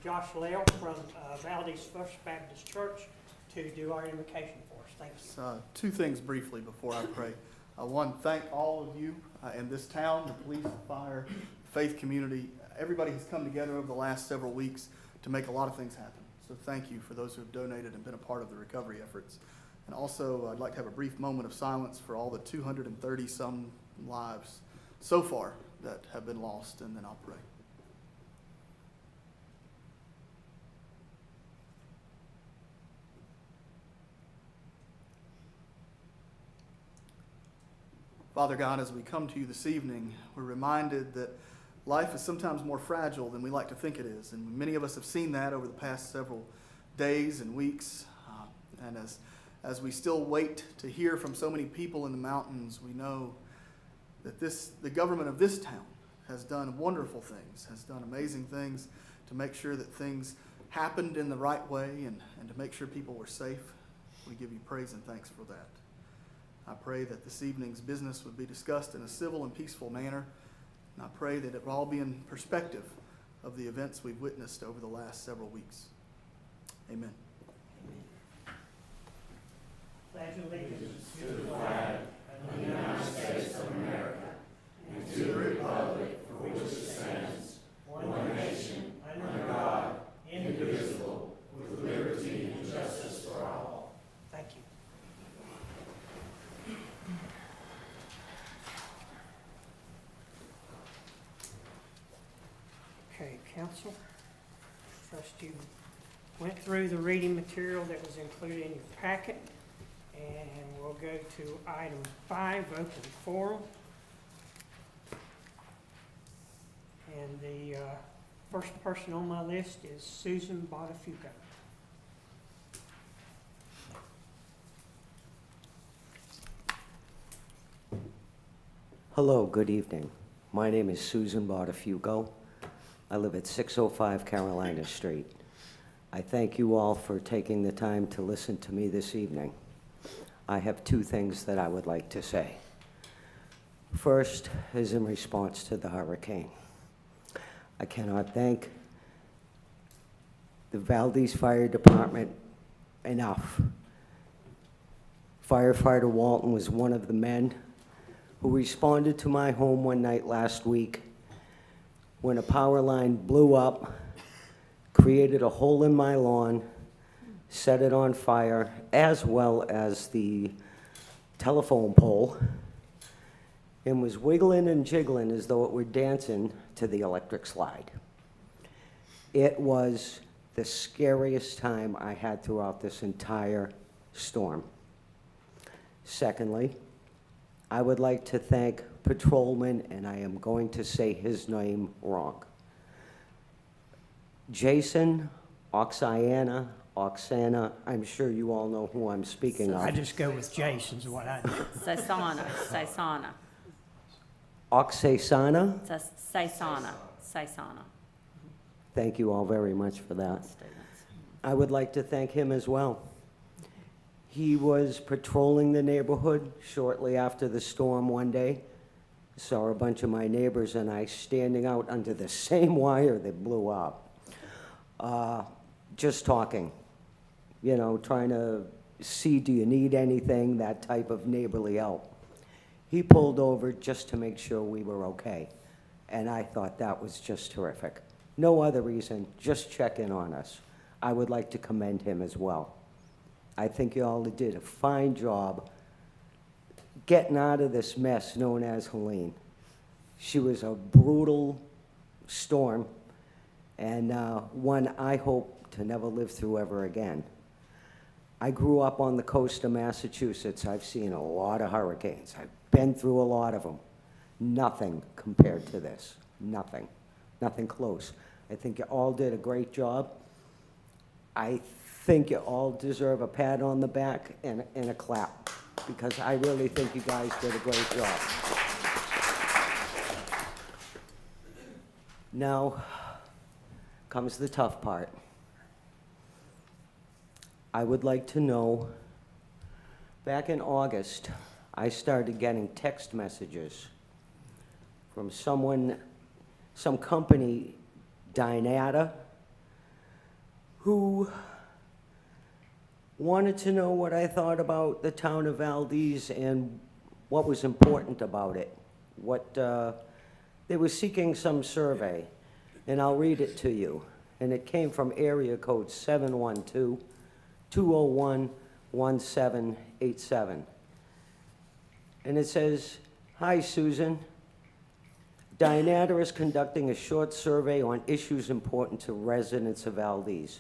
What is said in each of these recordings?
Josh Lale from Valdese First Baptist Church to do our invocation for us. Thank you. So, two things briefly before I pray. One, thank all of you in this town, the police, the fire, faith community. Everybody has come together over the last several weeks to make a lot of things happen. So thank you for those who have donated and been a part of the recovery efforts. And also, I'd like to have a brief moment of silence for all the 230-some lives so far that have been lost, and then I'll pray. Father God, as we come to you this evening, we're reminded that life is sometimes more fragile than we like to think it is. And many of us have seen that over the past several days and weeks. And as we still wait to hear from so many people in the mountains, we know that the government of this town has done wonderful things, has done amazing things to make sure that things happened in the right way and to make sure people were safe. We give you praise and thanks for that. I pray that this evening's business would be discussed in a civil and peaceful manner. And I pray that it will all be in perspective of the events we've witnessed over the last several weeks. Amen. Pledge allegiance to the flag of the United States of America and to the republic for which it stands, one nation, under God, indivisible, with liberty and justice for all. Thank you. Okay, council, trust you went through the reading material that was included in your packet, and we'll go to item 5, open forum. And the first person on my list is Susan Botafuco. Hello, good evening. My name is Susan Botafuco. I live at 605 Carolina Street. I thank you all for taking the time to listen to me this evening. I have two things that I would like to say. First is in response to the hurricane. I cannot thank the Valdese Fire Department enough. Firefighter Walton was one of the men who responded to my home one night last week when a power line blew up, created a hole in my lawn, set it on fire, as well as the telephone pole, and was wiggling and jiggling as though it were dancing to the electric slide. It was the scariest time I had throughout this entire storm. Secondly, I would like to thank Patrolman, and I am going to say his name wrong, Jason Oksana, I'm sure you all know who I'm speaking of. I just go with Jason's what I do. Saisana. Oksana? Saisana. Thank you all very much for that. I would like to thank him as well. He was patrolling the neighborhood shortly after the storm one day. Saw a bunch of my neighbors and I standing out under the same wire that blew up. Just talking, you know, trying to see, do you need anything, that type of neighborly help. He pulled over just to make sure we were okay. And I thought that was just terrific. No other reason, just check in on us. I would like to commend him as well. I think you all did a fine job getting out of this mess known as Helene. She was a brutal storm, and one I hope to never live through ever again. I grew up on the coast of Massachusetts. I've seen a lot of hurricanes. I've been through a lot of them. Nothing compared to this. Nothing. Nothing close. I think you all did a great job. I think you all deserve a pat on the back and a clap, because I really think you guys did a great job. Now comes the tough part. I would like to know, back in August, I started getting text messages from some company, Dynata, who wanted to know what I thought about the town of Valdese and what was important about it. They were seeking some survey, and I'll read it to you. And it came from area code 712-201-1787. And it says, "Hi, Susan. Dianata is conducting a short survey on issues important to residents of Valdese.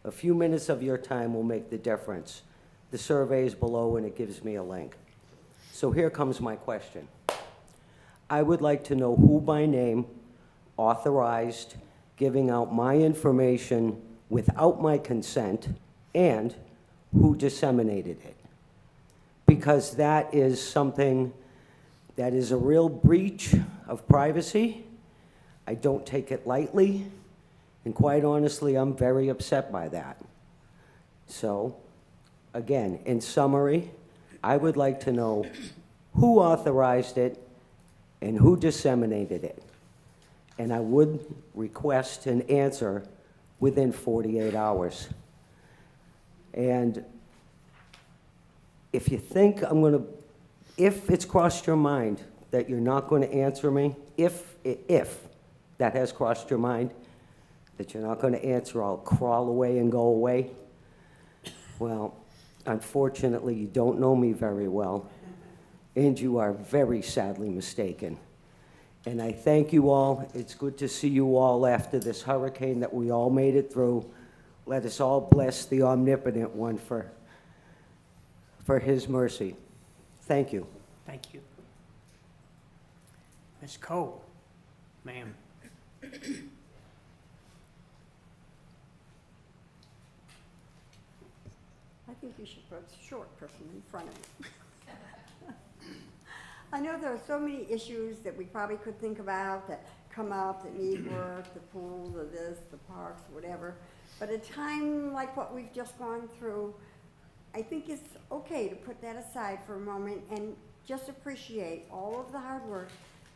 A few minutes of your time will make the difference. The survey is below and it gives me a link." So here comes my question. I would like to know who by name authorized giving out my information without my consent and who disseminated it. Because that is something that is a real breach of privacy. I don't take it lightly, and quite honestly, I'm very upset by that. So, again, in summary, I would like to know who authorized it and who disseminated it. And I would request an answer within 48 hours. And if you think if it's crossed your mind that you're not going to answer me, if that has crossed your mind, that you're not going to answer, I'll crawl away and go away. Well, unfortunately, you don't know me very well, and you are very sadly mistaken. And I thank you all. It's good to see you all after this hurricane that we all made it through. Let us all bless the Omnipotent One for his mercy. Thank you. Thank you. Ms. Cole, ma'am. I think you should put a short person in front of you. I know there are so many issues that we probably could think about that come up, that need work, the pool, the this, the parks, whatever. But a time like what we've just gone through, I think it's okay to put that aside for a moment and just appreciate all of the hard work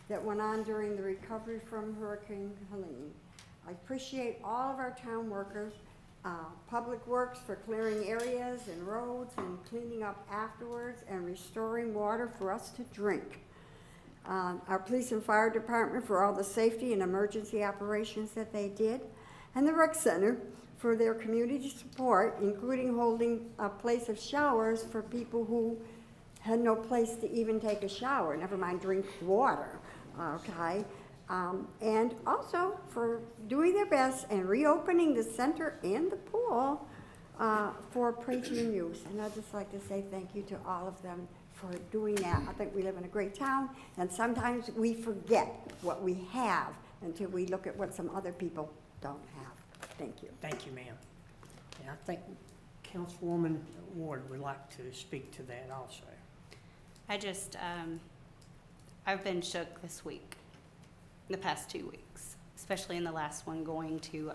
that went on during the recovery from Hurricane Helene. I appreciate all of our town workers, Public Works for clearing areas and roads and cleaning up afterwards and restoring water for us to drink. Our police and fire department for all the safety and emergency operations that they did. And the rec center for their community support, including holding a place of showers for people who had no place to even take a shower, never mind drink water, okay? And also for doing their best and reopening the center and the pool for preteen use. And I'd just like to say thank you to all of them for doing that. I think we live in a great town, and sometimes we forget what we have until we look at what some other people don't have. Thank you. Thank you, ma'am. And I think Councilwoman Ward would like to speak to that also. I just, I've been shook this week, the past 2 weeks, especially in the last one going to,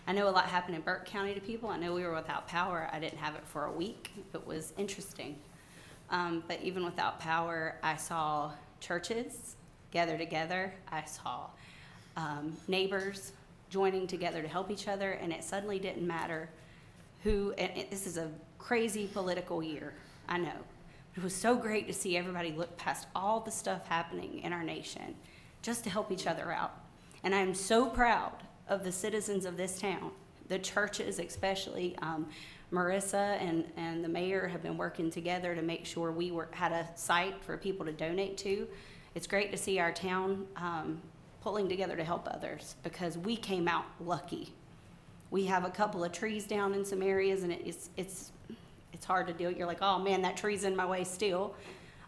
I know a lot happened in Burke County to people. I know we were without power. I didn't have it for a week. It was interesting. But even without power, I saw churches gather together. I saw neighbors joining together to help each other, and it suddenly didn't matter who, and this is a crazy political year, I know. It was so great to see everybody look past all the stuff happening in our nation just to help each other out. And I'm so proud of the citizens of this town, the churches especially. Marissa and the mayor have been working together to make sure we had a site for people to donate to. It's great to see our town pulling together to help others because we came out lucky. We have a couple of trees down in some areas, and it's hard to deal. You're like, oh man, that tree's in my way still.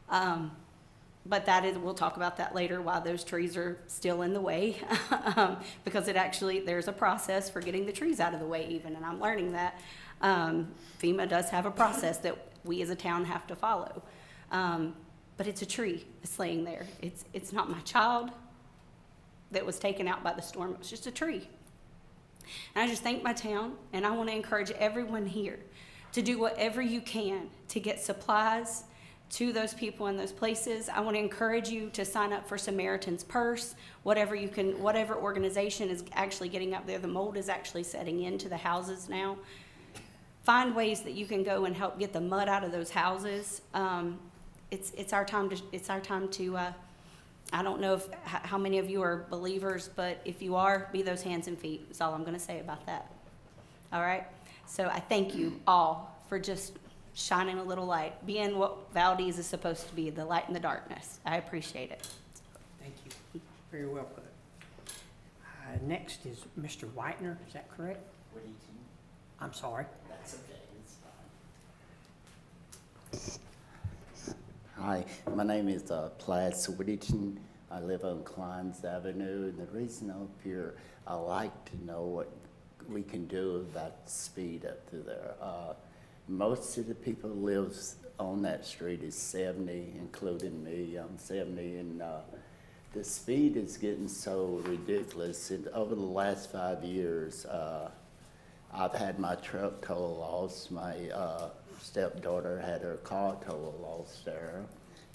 But we'll talk about that later, why those trees are still in the way. Because there's a process for getting the trees out of the way even, and I'm learning that. FEMA does have a process that we as a town have to follow. But it's a tree that's laying there. It's not my child that was taken out by the storm. It was just a tree. And I just thank my town, and I want to encourage everyone here to do whatever you can to get supplies, to those people in those places. I want to encourage you to sign up for Samaritan's Purse, whatever organization is actually getting up there. The mold is actually setting into the houses now. Find ways that you can go and help get the mud out of those houses. It's our time to, I don't know how many of you are believers, but if you are, be those hands and feet. That's all I'm going to say about that. All right? So I thank you all for just shining a little light, being what Valdese is supposed to be, the light in the darkness. I appreciate it. Thank you. Very well put. Next is Mr. Whitener, is that correct? I'm sorry. That's okay, it's fine. Hi, my name is Plaid Swittington. I live on Klein's Avenue, and the reason I'm up here, I like to know what we can do about the speed up through there. Most of the people who live on that street is 70, including me. I'm 70, and the speed is getting so ridiculous. And over the last 5 years, I've had my truck total lost. My stepdaughter had her car total lost there.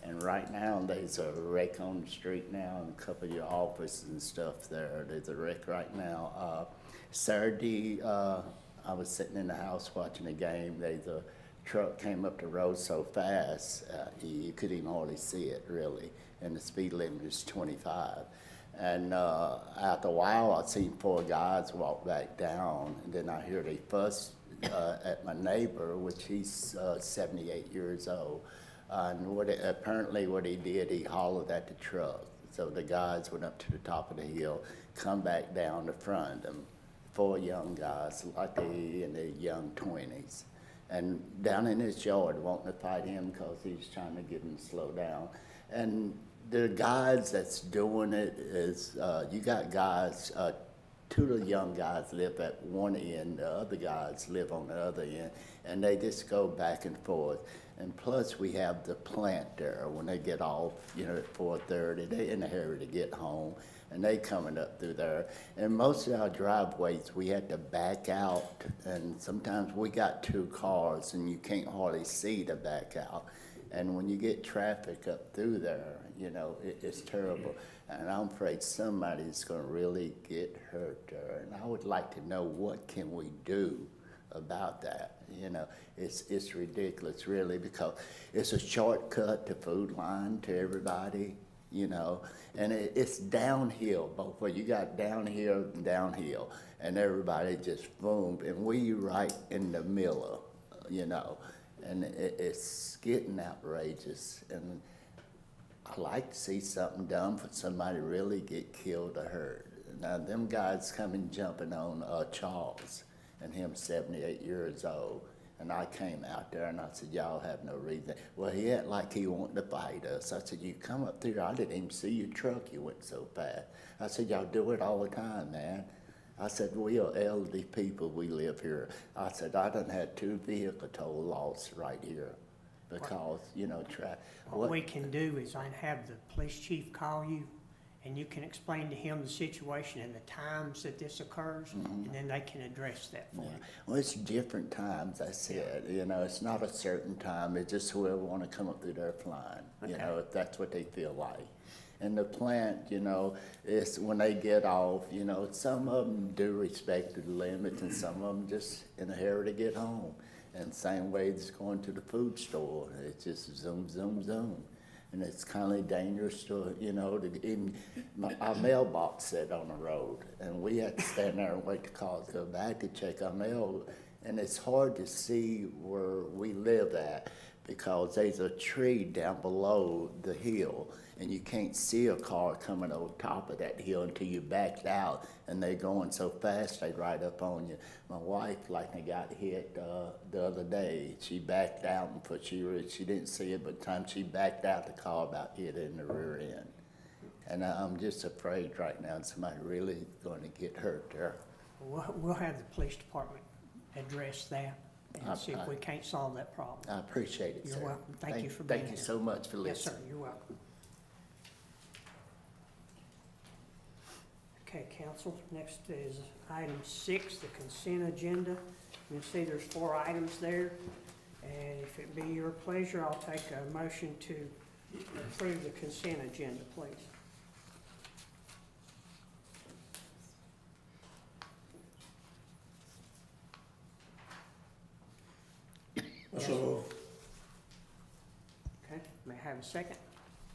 And right now, there's a wreck on the street now, and a couple of your offices and stuff there. There's a wreck right now. Saturday, I was sitting in the house watching a game. There's a truck came up the road so fast, you couldn't even hardly see it, really. And the speed limit is 25. And after a while, I seen 4 guys walk back down, and then I hear they fuss at my neighbor, which he's 78 years old. And apparently what he did, he hollered at the truck. So the guys went up to the top of the hill, come back down the front of them. 4 young guys, like they in their young 20s. And down in his yard, wanting to fight him because he's trying to get him to slow down. And the guys that's doing it is, you got guys, 2 of the young guys live at one end, the other guys live on the other end, and they just go back and forth. And plus we have the plant there. When they get off, at 4:30, they in a hurry to get home, and they coming up through there. And most of our driveways, we had to back out, and sometimes we got 2 cars, and you can't hardly see to back out. And when you get traffic up through there, it's terrible. And I'm afraid somebody's gonna really get hurt there. And I would like to know, what can we do about that? It's ridiculous, really, because it's a shortcut to Food Line, to everybody, and it's downhill both ways. You got downhill and downhill, and everybody just boom, and we right in the middle, and it's getting outrageous. And I like to see something done for somebody to really get killed or hurt. Now, them guys coming jumping on Charles, and him 78 years old. And I came out there and I said, y'all have no reason. Well, he acted like he wanted to fight us. I said, you come up there, I didn't even see your truck, you went so fast. I said, y'all do it all the time, man. I said, we are elderly people, we live here. I said, I done had 2 vehicle total loss right here because, What we can do is I can have the police chief call you, and you can explain to him the situation and the times that this occurs, and then they can address that for you. Well, it's different times, I said. It's not a certain time. It's just whoever want to come up through there flying, if that's what they feel like. And the plant, it's when they get off, some of them do respect the limits, and some of them just in a hurry to get home. And same way it's going to the food store. It's just zoom, zoom, zoom. And it's kind of dangerous to, our mailbox sat on the road, and we had to stand there and wait the cars to go back to check our mail. And it's hard to see where we live at because there's a tree down below the hill, and you can't see a car coming over top of that hill until you backed out, and they're going so fast they right up on you. My wife, they got hit the other day. She backed out and she didn't see it, but the time she backed out, the car about hit her in the rear end. And I'm just afraid right now somebody really going to get hurt there. We'll have the police department address that and see if we can't solve that problem. I appreciate it, You're sir. welcome. Thank you for being here. Thank you so much for listening. Yes, sir. You're welcome. Okay, council, next is item 6, the consent agenda. You can see there's 4 items there. And if it be your pleasure, I'll take a motion to approve the consent agenda, please. Yes. So, Okay, may I have a second?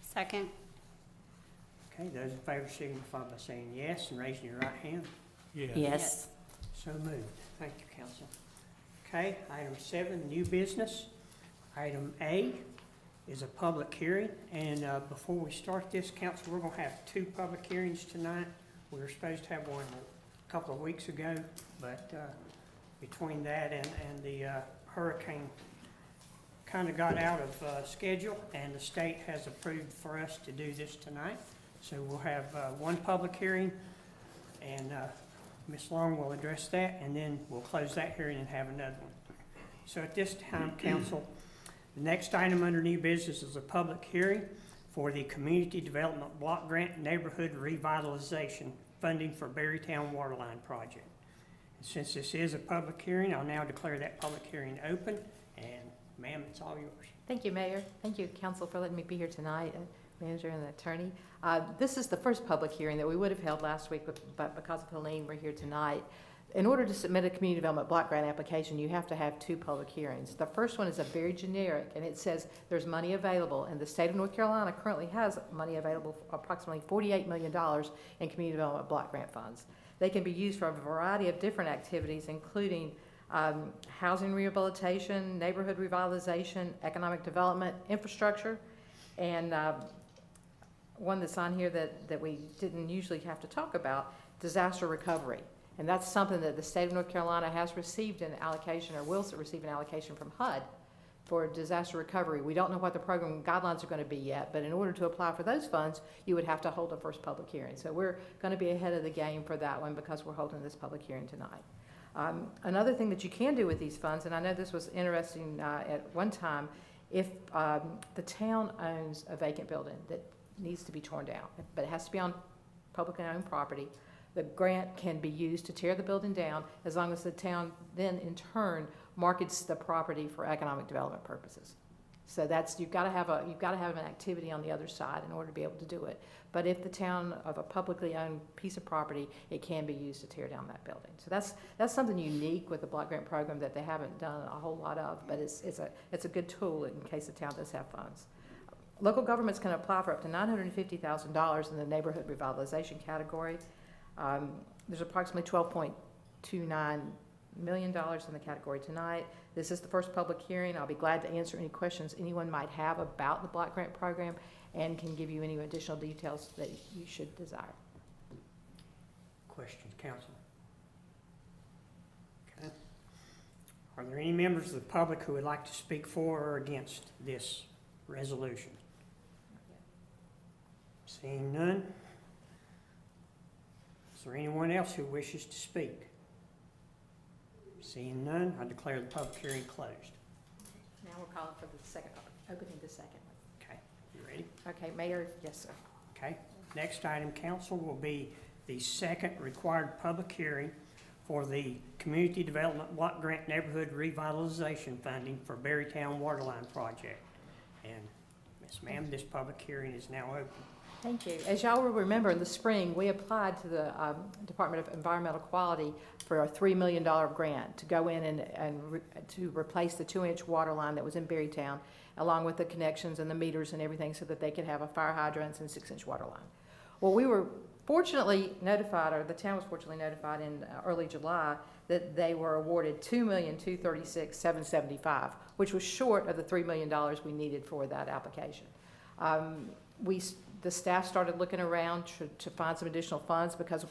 Second. Okay, those in favor signify by saying yes and raising your right hand. Yes. So moved. Thank you, council. Okay, item 7, new business. Item A is a public hearing, and before we start this, council, we're gonna have 2 public hearings tonight. We were supposed to have one a couple of weeks ago, but between that and the hurricane kind of got out of schedule, and the state has approved for us to do this tonight. So we'll have 1 public hearing, and Ms. Long will address that, and then we'll close that hearing and have another one. So at this time, council, the next item under new business is a public hearing for the Community Development Block Grant Neighborhood Revitalization Funding for Berrytown Waterline Project. And since this is a public hearing, I'll now declare that public hearing open, and ma'am, it's all yours. Thank you, Mayor. Thank you, Council, for letting me be here tonight, Manager and the Attorney. This is the first public hearing that we would have held last week, but because of Helene, we're here tonight. In order to submit a community development block grant application, you have to have 2 public hearings. The first one is a very generic, and it says there's money available, and the state of North Carolina currently has money available, approximately $48 million in community development block grant funds. They can be used for a variety of different activities, including housing rehabilitation, neighborhood revitalization, economic development, infrastructure, and one that's on here that we didn't usually have to talk about, disaster recovery. And that's something that the state of North Carolina has received an allocation, or will receive an allocation from HUD for disaster recovery. We don't know what the program guidelines are going to be yet, but in order to apply for those funds, you would have to hold a first public hearing. So we're going to be ahead of the game for that one because we're holding this public hearing tonight. Another thing that you can do with these funds, and I know this was interesting at one time, if the town owns a vacant building that needs to be torn down, but it has to be on publicly owned property, the grant can be used to tear the building down as long as the town then in turn markets the property for economic development purposes. So that's, you've got to have an activity on the other side in order to be able to do it. But if the town of a publicly owned piece of property, it can be used to tear down that building. So that's something unique with the block grant program that they haven't done a whole lot of, but it's a good tool in case the town does have funds. Local governments can apply for up to $950,000 in the neighborhood revitalization category. There's approximately $12.29 million in the category tonight. This is the first public hearing. I'll be glad to answer any questions anyone might have about the block grant program and can give you any additional details that you should desire. Questions, council? Okay. Are there any members of the public who would like to speak for or against this resolution? Seeing none. Is there anyone else who wishes to speak? Seeing none, I declare the public hearing closed. Now we're calling for the second, opening the second one. Okay, you ready? Okay, Mayor, yes, sir. Okay, next item, council, will be the second required public hearing for the Community Development Block Grant Neighborhood Revitalization Funding for Berrytown Waterline Project. And Ms. Ma'am, this public hearing is now open. Thank you. As y'all will remember, in the spring, we applied to the Department of Environmental Quality for a $3 million grant to go in and to replace the 2-inch water line that was in Berrytown, along with the connections and the meters and everything so that they could have a fire hydrants and 6-inch water line. Well, we were fortunately notified, or the town was fortunately notified in early July, that they were awarded $2,236,775, which was short of the $3 million we needed for that application. The staff started looking around to find some additional funds because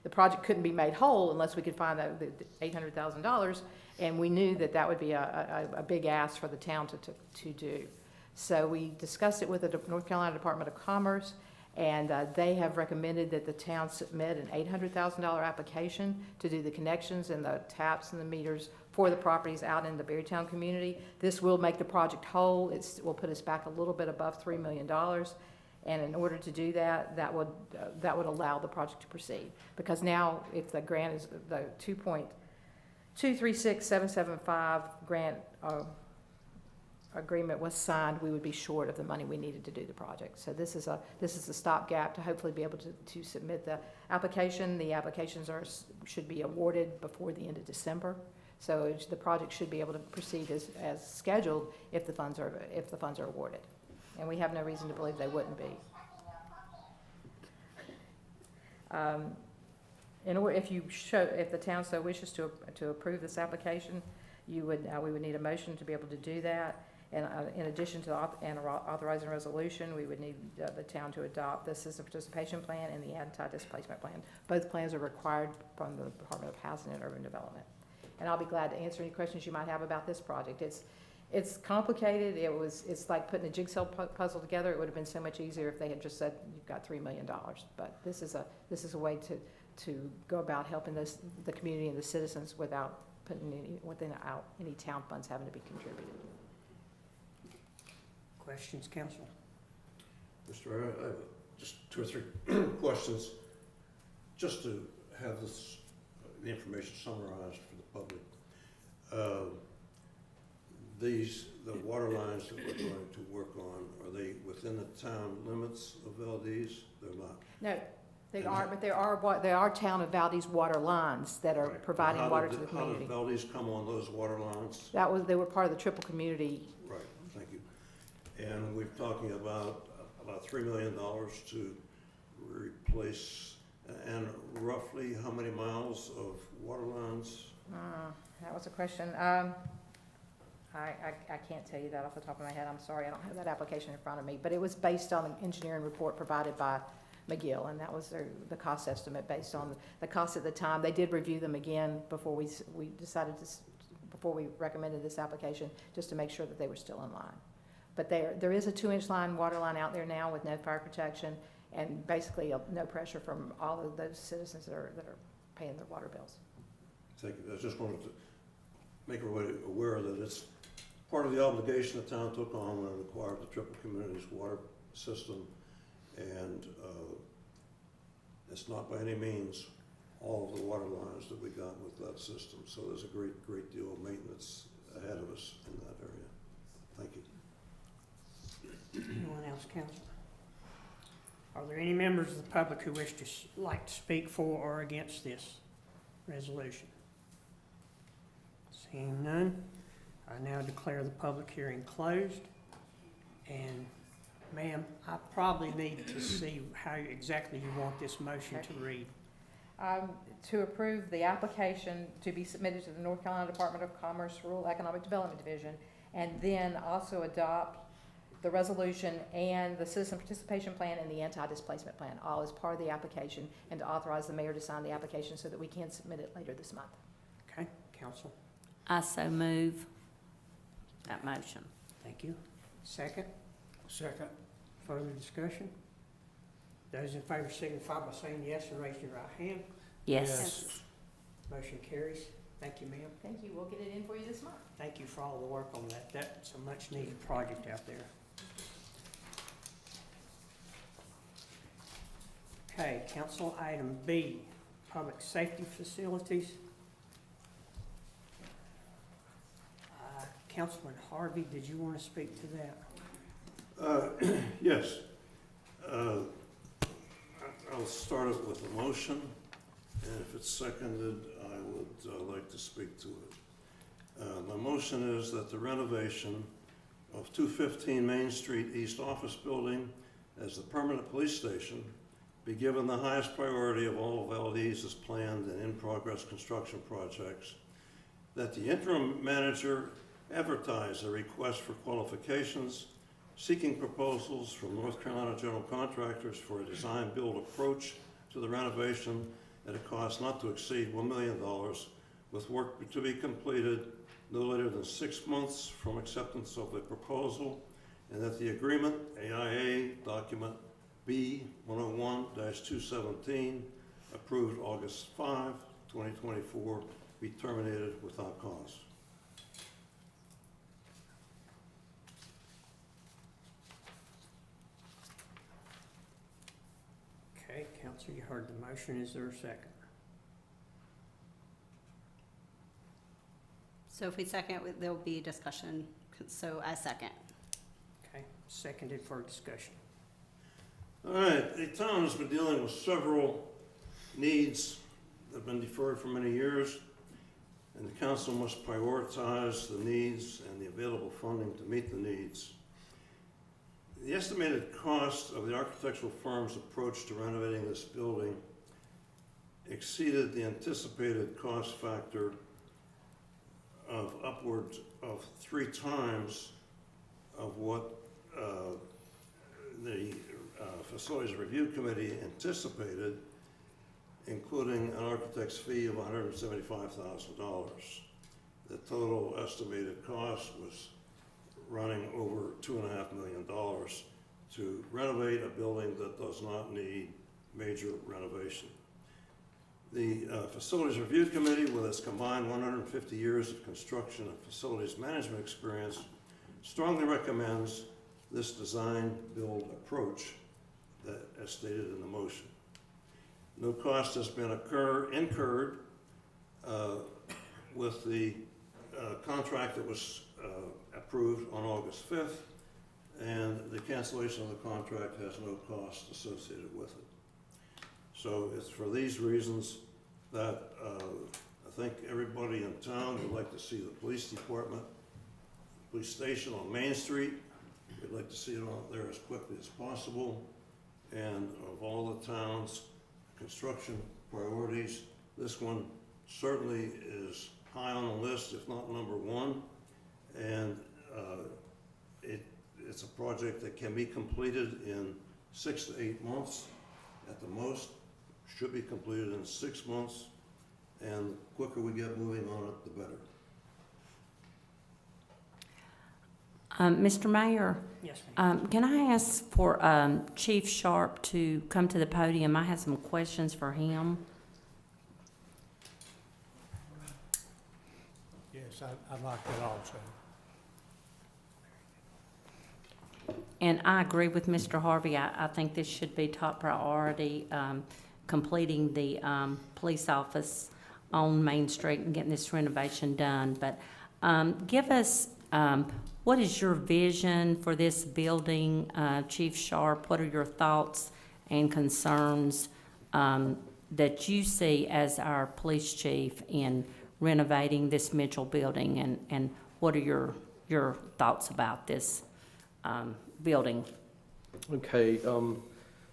the project couldn't be made whole unless we could find the $800,000, and we knew that would be a big ask for the town to do. So we discussed it with the North Carolina Department of Commerce, and they have recommended that the town submit an $800,000 application to do the connections and the taps and the meters for the properties out in the Berrytown community. This will make the project whole. It will put us back a little bit above $3 million. And in order to do that, that would allow the project to proceed. Because now, if the grant is the $2,236,775 grant agreement was signed, we would be short of the money we needed to do the project. So this is a stopgap to hopefully be able to submit the application. The applications should be awarded before the end of December. So the project should be able to proceed as scheduled if the funds are awarded. And we have no reason to believe they wouldn't be. If the town so wishes to approve this application, we would need a motion to be able to do that. And in addition to authorizing a resolution, we would need the town to adopt the system participation plan and the anti-displacement plan. Both plans are required from the Department of Housing and Urban Development. And I'll be glad to answer any questions you might have about this project. It's complicated. It's like putting a jigsaw puzzle together. It would have been so much easier if they had just said, you've got $3 million. But this is a way to go about helping the community and the citizens without putting any town funds having to be contributed. Questions, council? Mr. Mayor, I have just 2 or 3 questions, just to have the information summarized for the public. The water lines that we're going to work on, are they within the town limits of Valdese? They're not. No, they aren't, but there are town of Valdese water lines that are Right. providing water to the community. How did Valdese come on those water lines? They were part of the triple community. Right, thank you. And we're talking about $3 million to replace, and roughly how many miles of water lines? That was a question. I can't tell you that off the top of my head. I'm sorry, I don't have that application in front of me. But it was based on the engineering report provided by McGill, and that was the cost estimate based on the cost at the time. They did review them again before we recommended this application, just to make sure that they were still in line. But there is a 2-inch water line out there now with no fire protection, and basically no pressure from all of those citizens that are paying their water bills. Thank you. I just wanted to make everybody aware that it's part of the obligation the town took on when it acquired the triple community's water system, and it's not by any means all of the water lines that we got with that system. So there's a great deal of maintenance ahead of us in that area. Thank you. Anyone else, council? Are there any members of the public who wish to like to speak for or against this resolution? Seeing none, I now declare the public hearing closed. And ma'am, I probably need to see how exactly you want this motion to read. To approve the application to be submitted to the North Carolina Department of Commerce Rural Economic Development Division, and then also adopt the resolution and the citizen participation plan and the anti-displacement plan, all as part of the application, and to authorize the mayor to sign the application so that we can submit it later this month. Okay, council, I so move that motion. thank you. Second, Second. further discussion? Those in favor signify by saying yes and raise your right hand. Yes. Motion carries. Thank you, ma'am. Thank you. We'll get it in for you this month. Thank you for all the work on that. That's a much needed project out there. Okay, council item B, public safety facilities. Councilman Harvey, did you want to speak to that? Yes. I'll start it with a motion, and if it's seconded, I would like to speak to it. My motion is that the renovation of 215 Main Street East Office Building as the permanent police station be given the highest priority of all Valdese's planned and in-progress construction projects, that the interim manager advertise a request for qualifications, seeking proposals from North Carolina general contractors for a design-build approach to the renovation at a cost not to exceed $1 million, with work to be completed no later than 6 months from acceptance of the proposal, and that the agreement, AIA document B101-217, approved August 5, 2024, be terminated without cause. Okay, council, you heard the motion. Is there a second? So if we second, there'll be discussion So I second. Okay, seconded for discussion. All right, the town has been dealing with several needs that have been deferred for many years, and the council must prioritize the needs and the available funding to meet the needs. The estimated cost of the architectural firm's approach to renovating this building exceeded the anticipated cost factor of upwards of 3 times of what the Facilities Review Committee anticipated, including an architect's fee of $175,000. The total estimated cost was running over $2.5 million to renovate a building that does not need major renovation. The Facilities Review Committee, with its combined 150 years of construction and facilities management experience, strongly recommends this design-build approach that, as stated in the motion. No cost has been incurred with the contract that was approved on August 5th, and the cancellation of the contract has no cost associated with it. So it's for these reasons that I think everybody in town would like to see the police department, police station on Main Street. We'd like to see it out there as quickly as possible. And of all the town's construction priorities, this one certainly is high on the list, if not number 1. And it's a project that can be completed in 6 to 8 months at the most. Should be completed in 6 months, and the quicker we get moving on it, the better. Mr. Mayor, Yes, ma'am. can I ask for Chief Sharp to come to the podium? I have some questions for him. Yes, I'd like that also. And I agree with Mr. Harvey. I think this should be top priority, completing the police office on Main Street and getting this renovation done. But give us, what is your vision for this building, Chief Sharp? What are your thoughts and concerns that you see as our police chief in renovating this Mitchell building? And what are your thoughts about this building? Okay,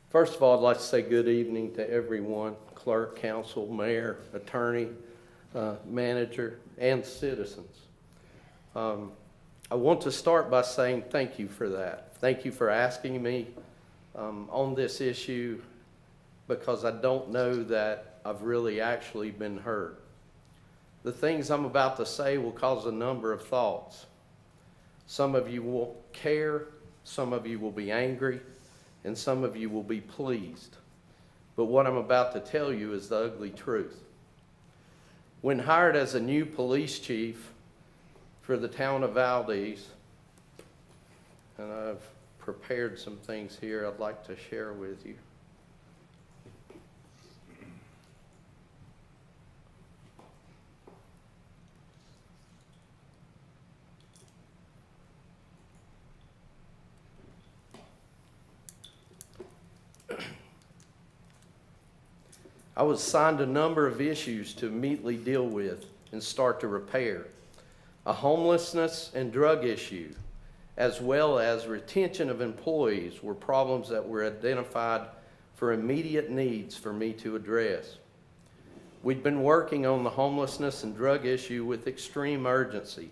first of all, I'd like to say good evening to everyone, clerk, council, mayor, attorney, manager, and citizens. I want to start by saying thank you for that. Thank you for asking me on this issue, because I don't know that I've really actually been heard. The things I'm about to say will cause a number of thoughts. Some of you will care, some of you will be angry, and some of you will be pleased. But what I'm about to tell you is the ugly truth. When hired as a new police chief for the town of Valdese, and I've prepared some things here I'd like to share with you. I was assigned a number of issues to immediately deal with and start to repair. A homelessness and drug issue, as well as retention of employees, were problems that were identified for immediate needs for me to address. We'd been working on the homelessness and drug issue with extreme urgency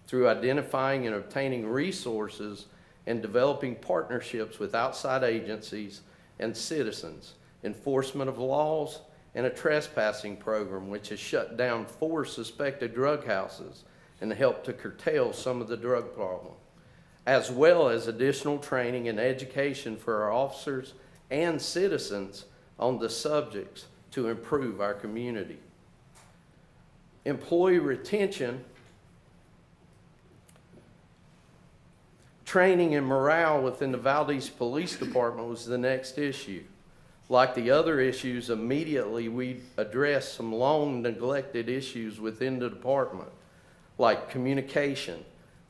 through identifying and obtaining resources and developing partnerships with outside agencies and citizens, enforcement of laws, and a trespassing program which has shut down 4 suspected drug houses and helped to curtail some of the drug problem, as well as additional training and education for our officers and citizens on the subjects to improve our community. Employee retention, training, and morale within the Valdese Police Department was the next issue. Like the other issues, immediately we addressed some long neglected issues within the department, like communication,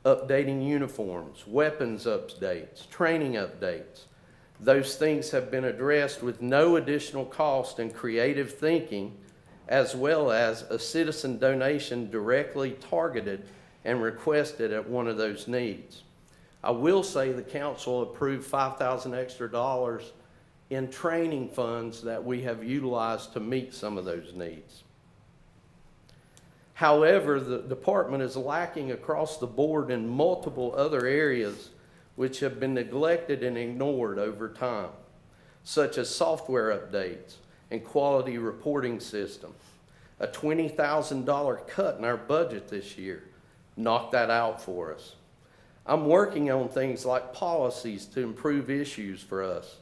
updating uniforms, weapons updates, training updates. Those things have been addressed with no additional cost and creative thinking, as well as a citizen donation directly targeted and requested at one of those needs. I will say the council approved $5,000 extra in training funds that we have utilized to meet some of those needs. However, the department is lacking across the board in multiple other areas which have been neglected and ignored over time, such as software updates and quality reporting system. A $20,000 cut in our budget this year knocked that out for us. I'm working on things like policies to improve issues for us,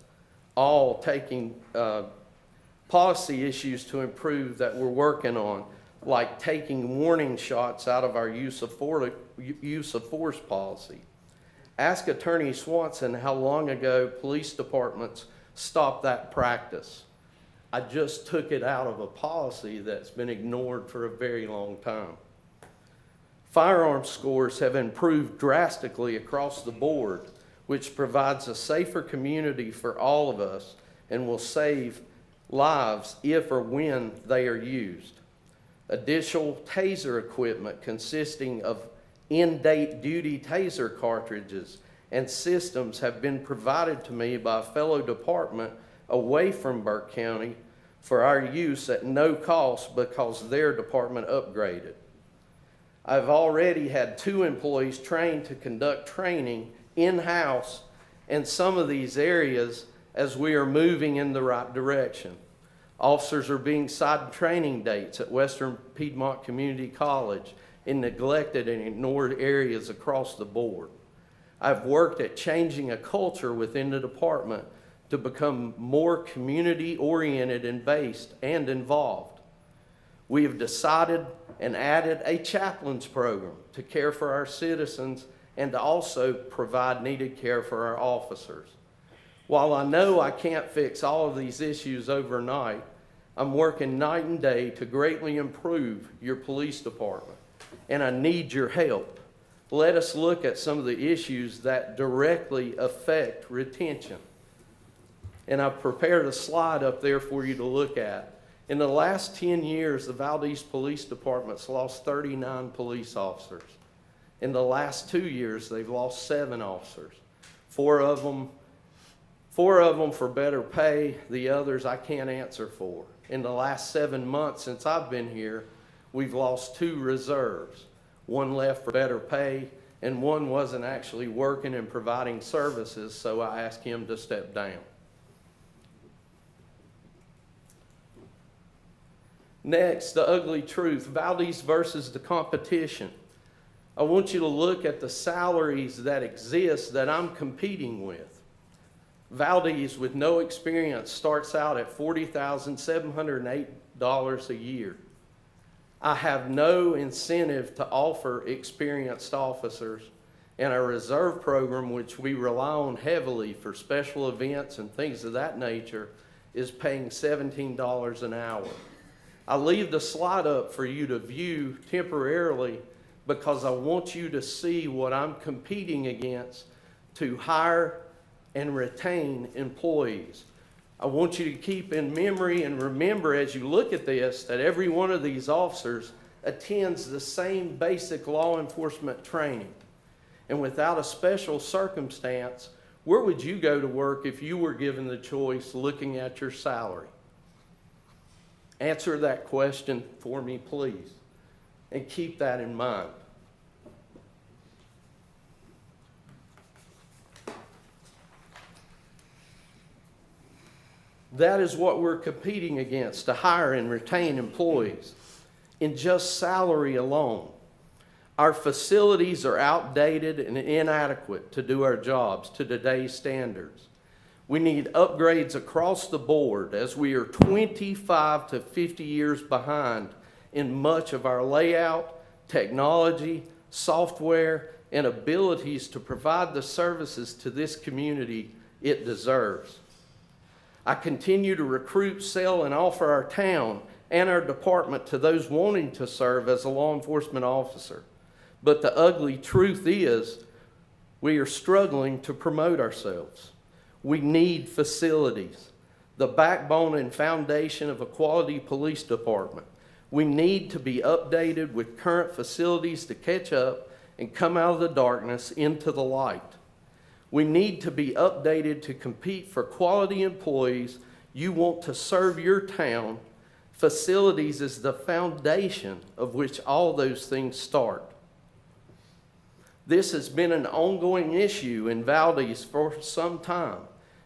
all taking policy issues to improve that we're working on, like taking warning shots out of our use of force policy. Ask Attorney Swanson how long ago police departments stopped that practice. I just took it out of a policy that's been ignored for a very long time. Firearm scores have improved drastically across the board, which provides a safer community for all of us and will save lives if or when they are used. Additional taser equipment consisting of in-date duty taser cartridges and systems have been provided to me by a fellow department away from Burke County for our use at no cost because their department upgraded. I've already had 2 employees trained to conduct training in-house in some of these areas as we are moving in the right direction. Officers are being assigned training dates at Western Piedmont Community College in neglected and ignored areas across the board. I've worked at changing a culture within the department to become more community-oriented and based and involved. We have decided and added a chaplains program to care for our citizens and to also provide needed care for our officers. While I know I can't fix all of these issues overnight, I'm working night and day to greatly improve your police department, and I need your help. Let us look at some of the issues that directly affect retention. And I've prepared a slide up there for you to look at. In the last 10 years, the Valdese Police Department's lost 39 police officers. In the last 2 years, they've lost 7 officers. Four of them for better pay, the others I can't answer for. In the last 7 months since I've been here, we've lost 2 reserves. One left for better pay, and one wasn't actually working and providing services, so I asked him to step down. Next, the ugly truth, Valdese versus the competition. I want you to look at the salaries that exist that I'm competing with. Valdese, with no experience, starts out at $40,708 a year. I have no incentive to offer experienced officers, and our reserve program, which we rely on heavily for special events and things of that nature, is paying $17 an hour. I leave the slide up for you to view temporarily because I want you to see what I'm competing against to hire and retain employees. I want you to keep in memory and remember as you look at this that every one of these officers attends the same basic law enforcement training. And without a special circumstance, where would you go to work if you were given the choice looking at your salary? Answer that question for me, please, and keep that in mind. That is what we're competing against, to hire and retain employees in just salary alone. Our facilities are outdated and inadequate to do our jobs to today's standards. We need upgrades across the board as we are 25 to 50 years behind in much of our layout, technology, software, and abilities to provide the services to this community it deserves. I continue to recruit, sell, and offer our town and our department to those wanting to serve as a law enforcement officer. But the ugly truth is, we are struggling to promote ourselves. We need facilities, the backbone and foundation of a quality police department. We need to be updated with current facilities to catch up and come out of the darkness into the light. We need to be updated to compete for quality employees. You want to serve your town. Facilities is the foundation of which all those things start. This has been an ongoing issue in Valdese for some time,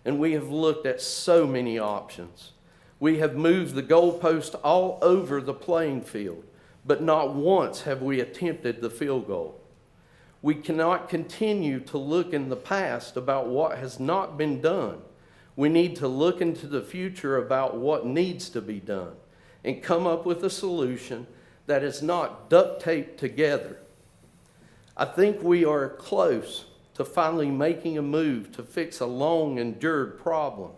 and we have looked at so many options. We have moved the goalpost all over the playing field, but not once have we attempted the field goal. We cannot continue to look in the past about what has not been done. We need to look into the future about what needs to be done and come up with a solution that is not duct taped together. I think we are close to finally making a move to fix a long endured problem.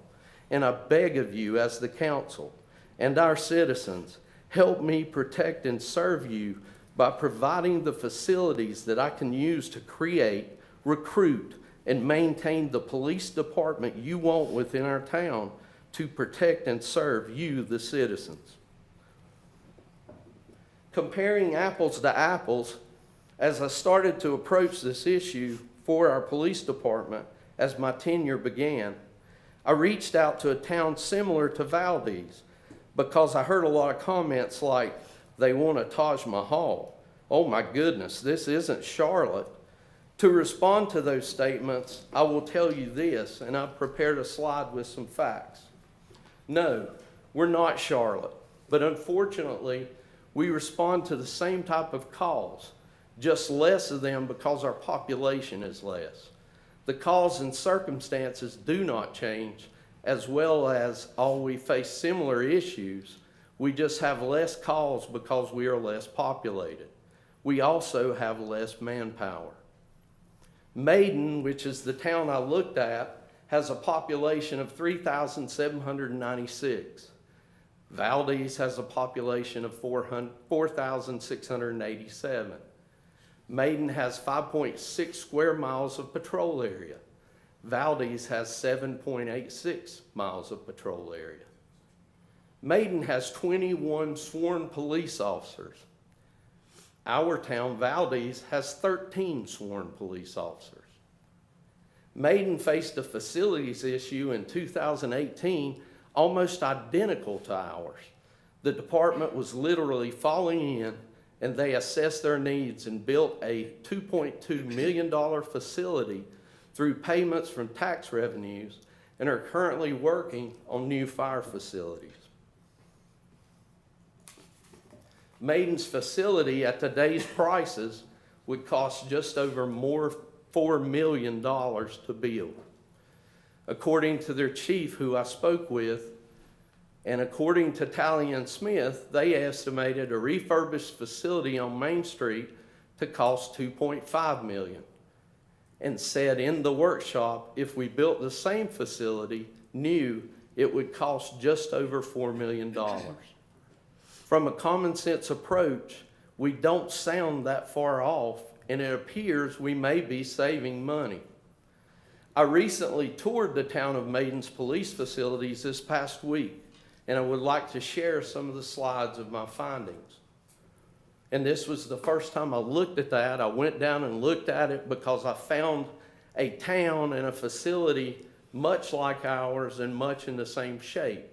And I beg of you as the council and our citizens, help me protect and serve you by providing the facilities that I can use to create, recruit, and maintain the police department you want within our town to protect and serve you, the citizens. Comparing apples to apples, as I started to approach this issue for our police department as my tenure began, I reached out to a town similar to Valdese because I heard a lot of comments like, they want a Taj Mahal. Oh my goodness, this isn't Charlotte. To respond to those statements, I will tell you this, and I've prepared a slide with some facts. No, we're not Charlotte, but unfortunately, we respond to the same type of calls, just less of them because our population is less. The cause and circumstances do not change, as well as all we face similar issues. We just have less calls because we are less populated. We also have less manpower. Maiden, which is the town I looked at, has a population of 3,796. Valdese has a population of 4,687. Maiden has 5.6 square miles of patrol area. Valdese has 7.86 miles of patrol area. Maiden has 21 sworn police officers. Our town, Valdese, has 13 sworn police officers. Maiden faced a facilities issue in 2018 almost identical to ours. The department was literally falling in, and they assessed their needs and built a $2.2 million facility through payments from tax revenues and are currently working on new fire facilities. Maiden's facility at today's prices would cost just over $4 million to build. According to their chief, who I spoke with, and according to Talley and Smith, they estimated a refurbished facility on Main Street to cost $2.5 million, and said in the workshop, if we built the same facility new, it would cost just over $4 million. From a common sense approach, we don't sound that far off, and it appears we may be saving money. I recently toured the town of Maiden's police facilities this past week, and I would like to share some of the slides of my findings. And this was the first time I looked at that. I went down and looked at it because I found a town and a facility much like ours and much in the same shape.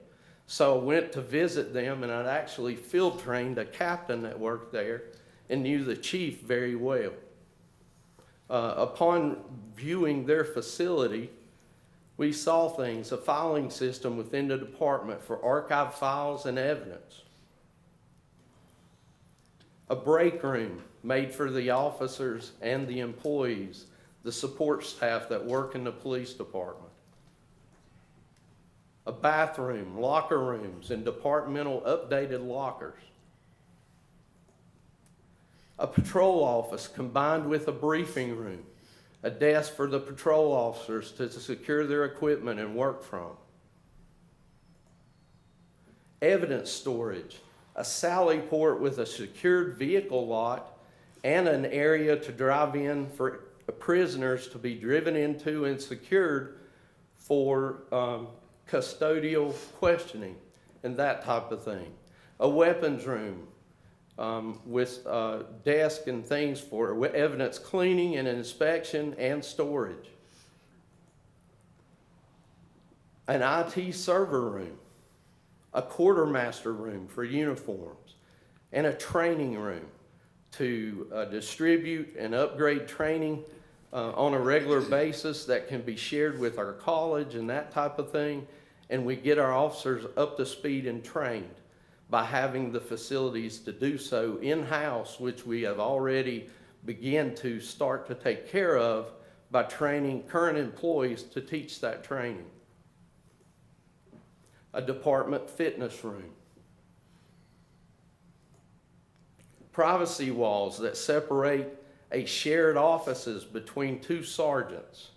So I went to visit them, and I'd actually field trained a captain that worked there and knew the chief very well. Upon viewing their facility, we saw things, a filing system within the department for archived files and evidence, a break room made for the officers and the employees, the support staff that work in the police department, a bathroom, locker rooms, and departmental updated lockers, a patrol office combined with a briefing room, a desk for the patrol officers to secure their equipment and work from, evidence storage, a sally port with a secured vehicle lot and an area to drive in for prisoners to be driven into and secured for custodial questioning and that type of thing. A weapons room with desk and things for evidence cleaning and inspection and storage. An IT server room, a quartermaster room for uniforms, and a training room to distribute and upgrade training on a regular basis that can be shared with our college and that type of thing. And we get our officers up to speed and trained by having the facilities to do so in-house, which we have already begun to start to take care of by training current employees to teach that training. A department fitness room. Privacy walls that separate a shared offices between two sergeants,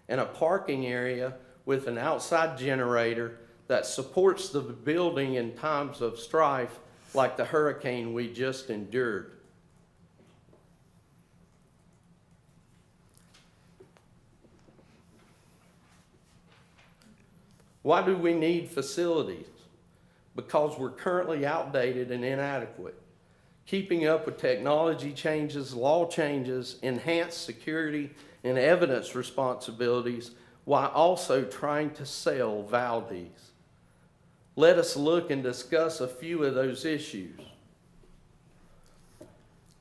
and a parking area with an outside generator that supports the building in times of strife like the hurricane we just endured. Why do we need facilities? Because we're currently outdated and inadequate. Keeping up with technology changes, law changes, enhanced security and evidence responsibilities, while also trying to sell Valdese. Let us look and discuss a few of those issues.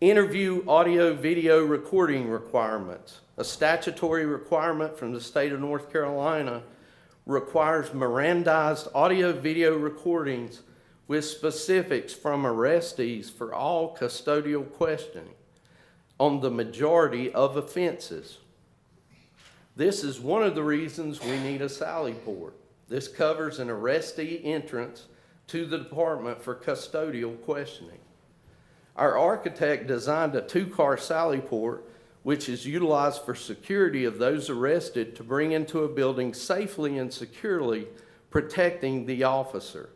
Interview audio video recording requirements. A statutory requirement from the state of North Carolina requires Mirandized audio video recordings with specifics from arrestees for all custodial questioning on the majority of offenses. This is one of the reasons we need a sally port. This covers an arrestee entrance to the department for custodial questioning. Our architect designed a 2-car sally port, which is utilized for security of those arrested to bring into a building safely and securely, protecting the officer,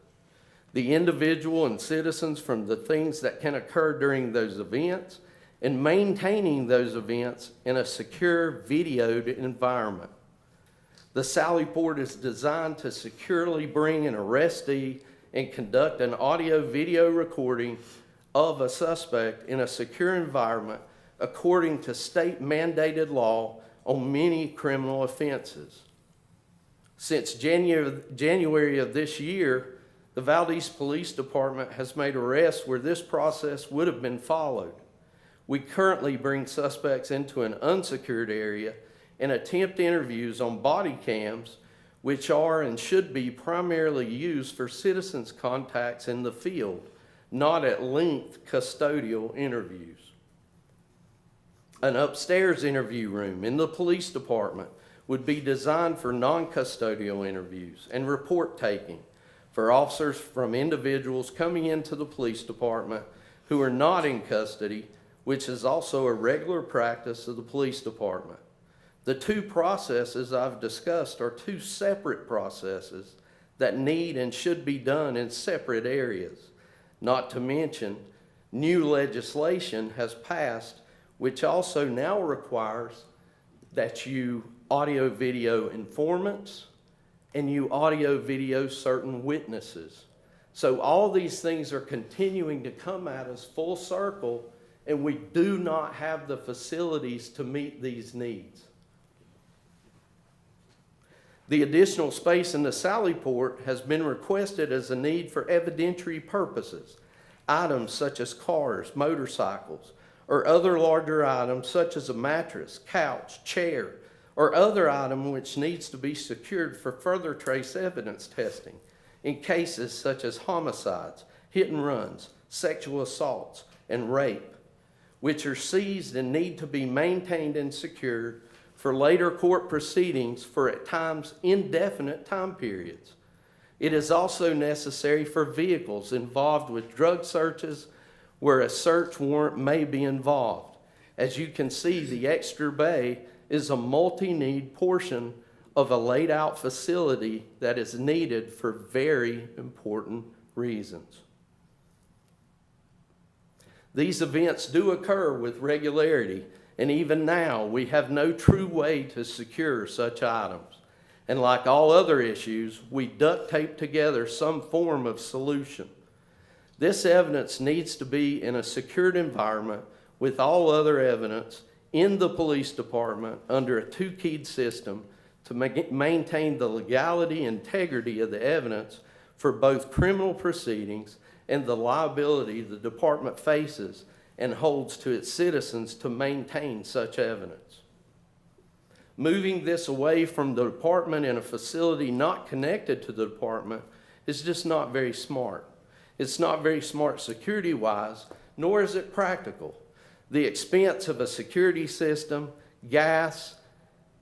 the individual and citizens from the things that can occur during those events, and maintaining those events in a secure, videoed environment. The sally port is designed to securely bring an arrestee and conduct an audio-video recording of a suspect in a secure environment according to state-mandated law on many criminal offenses. Since January of this year, the Valdese Police Department has made arrests where this process would have been followed. We currently bring suspects into an unsecured area and attempt interviews on body cams, which are and should be primarily used for citizens' contacts in the field, not at length custodial interviews. An upstairs interview room in the police department would be designed for non-custodial interviews and report taking for officers from individuals coming into the police department who are not in custody, which is also a regular practice of the police department. The two processes I've discussed are two separate processes that need and should be done in separate areas. Not to mention, new legislation has passed which also now requires that you audio-video informants and you audio-video certain witnesses. So all these things are continuing to come at us full circle, and we do not have the facilities to meet these needs. The additional space in the sally port has been requested as a need for evidentiary purposes. Items such as cars, motorcycles, or other larger items such as a mattress, couch, chair, or other item which needs to be secured for further trace evidence testing in cases such as homicides, hit and runs, sexual assaults, and rape, which are seized and need to be maintained and secured for later court proceedings for at times indefinite time periods. It is also necessary for vehicles involved with drug searches where a search warrant may be involved. As you can see, the extra bay is a multi-need portion of a laid-out facility that is needed for very important reasons. These events do occur with regularity, and even now we have no true way to secure such items. And like all other issues, we duct tape together some form of solution. This evidence needs to be in a secured environment with all other evidence in the police department under a two-keyed system to maintain the legality and integrity of the evidence for both criminal proceedings and the liability the department faces and holds to its citizens to maintain such evidence. Moving this away from the department in a facility not connected to the department is just not very smart. It's not very smart security-wise, nor is it practical. The expense of a security system, gas,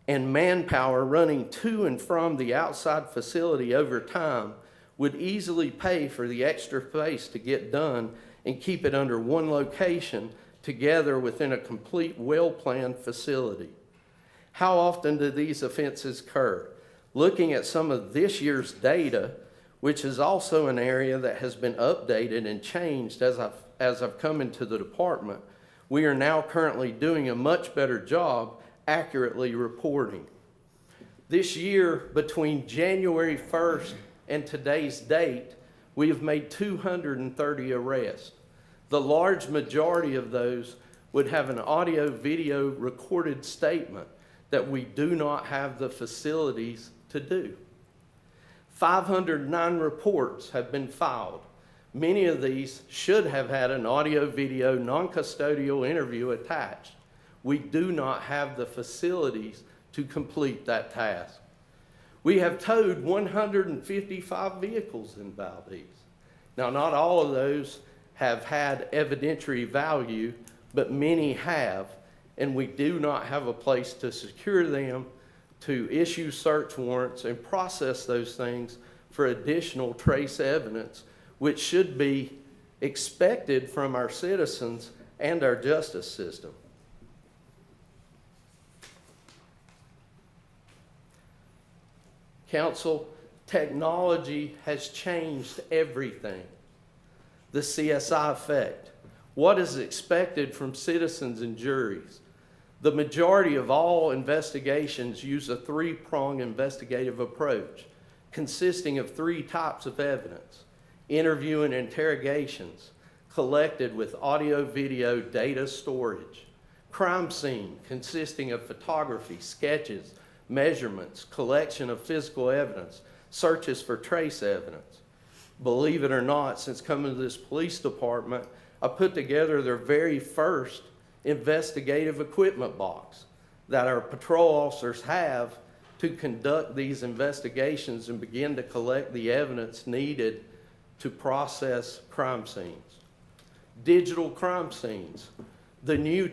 and manpower running to and from the outside facility over time would easily pay for the extra space to get done and keep it under one location together within a complete, well-planned facility. How often do these offenses occur? Looking at some of this year's data, which is also an area that has been updated and changed as I've come into the department, we are now currently doing a much better job accurately reporting. This year, between January 1st and today's date, we have made 230 arrests. The large majority of those would have an audio-video recorded statement that we do not have the facilities to do. 509 reports have been filed. Many of these should have had an audio-video non-custodial interview attached. We do not have the facilities to complete that task. We have towed 155 vehicles in Valdese. Now, not all of those have had evidentiary value, but many have, and we do not have a place to secure them, to issue search warrants and process those things for additional trace evidence, which should be expected from our citizens and our justice system. Council, technology has changed everything. The CSI effect. What is expected from citizens and juries? The majority of all investigations use a three-pronged investigative approach consisting of three types of evidence: interview and interrogations collected with audio-video data storage, crime scene consisting of photography, sketches, measurements, collection of physical evidence, searches for trace evidence. Believe it or not, since coming to this police department, I put together their very first investigative equipment box that our patrol officers have to conduct these investigations and begin to collect the evidence needed to process crime scenes. Digital crime scenes. The new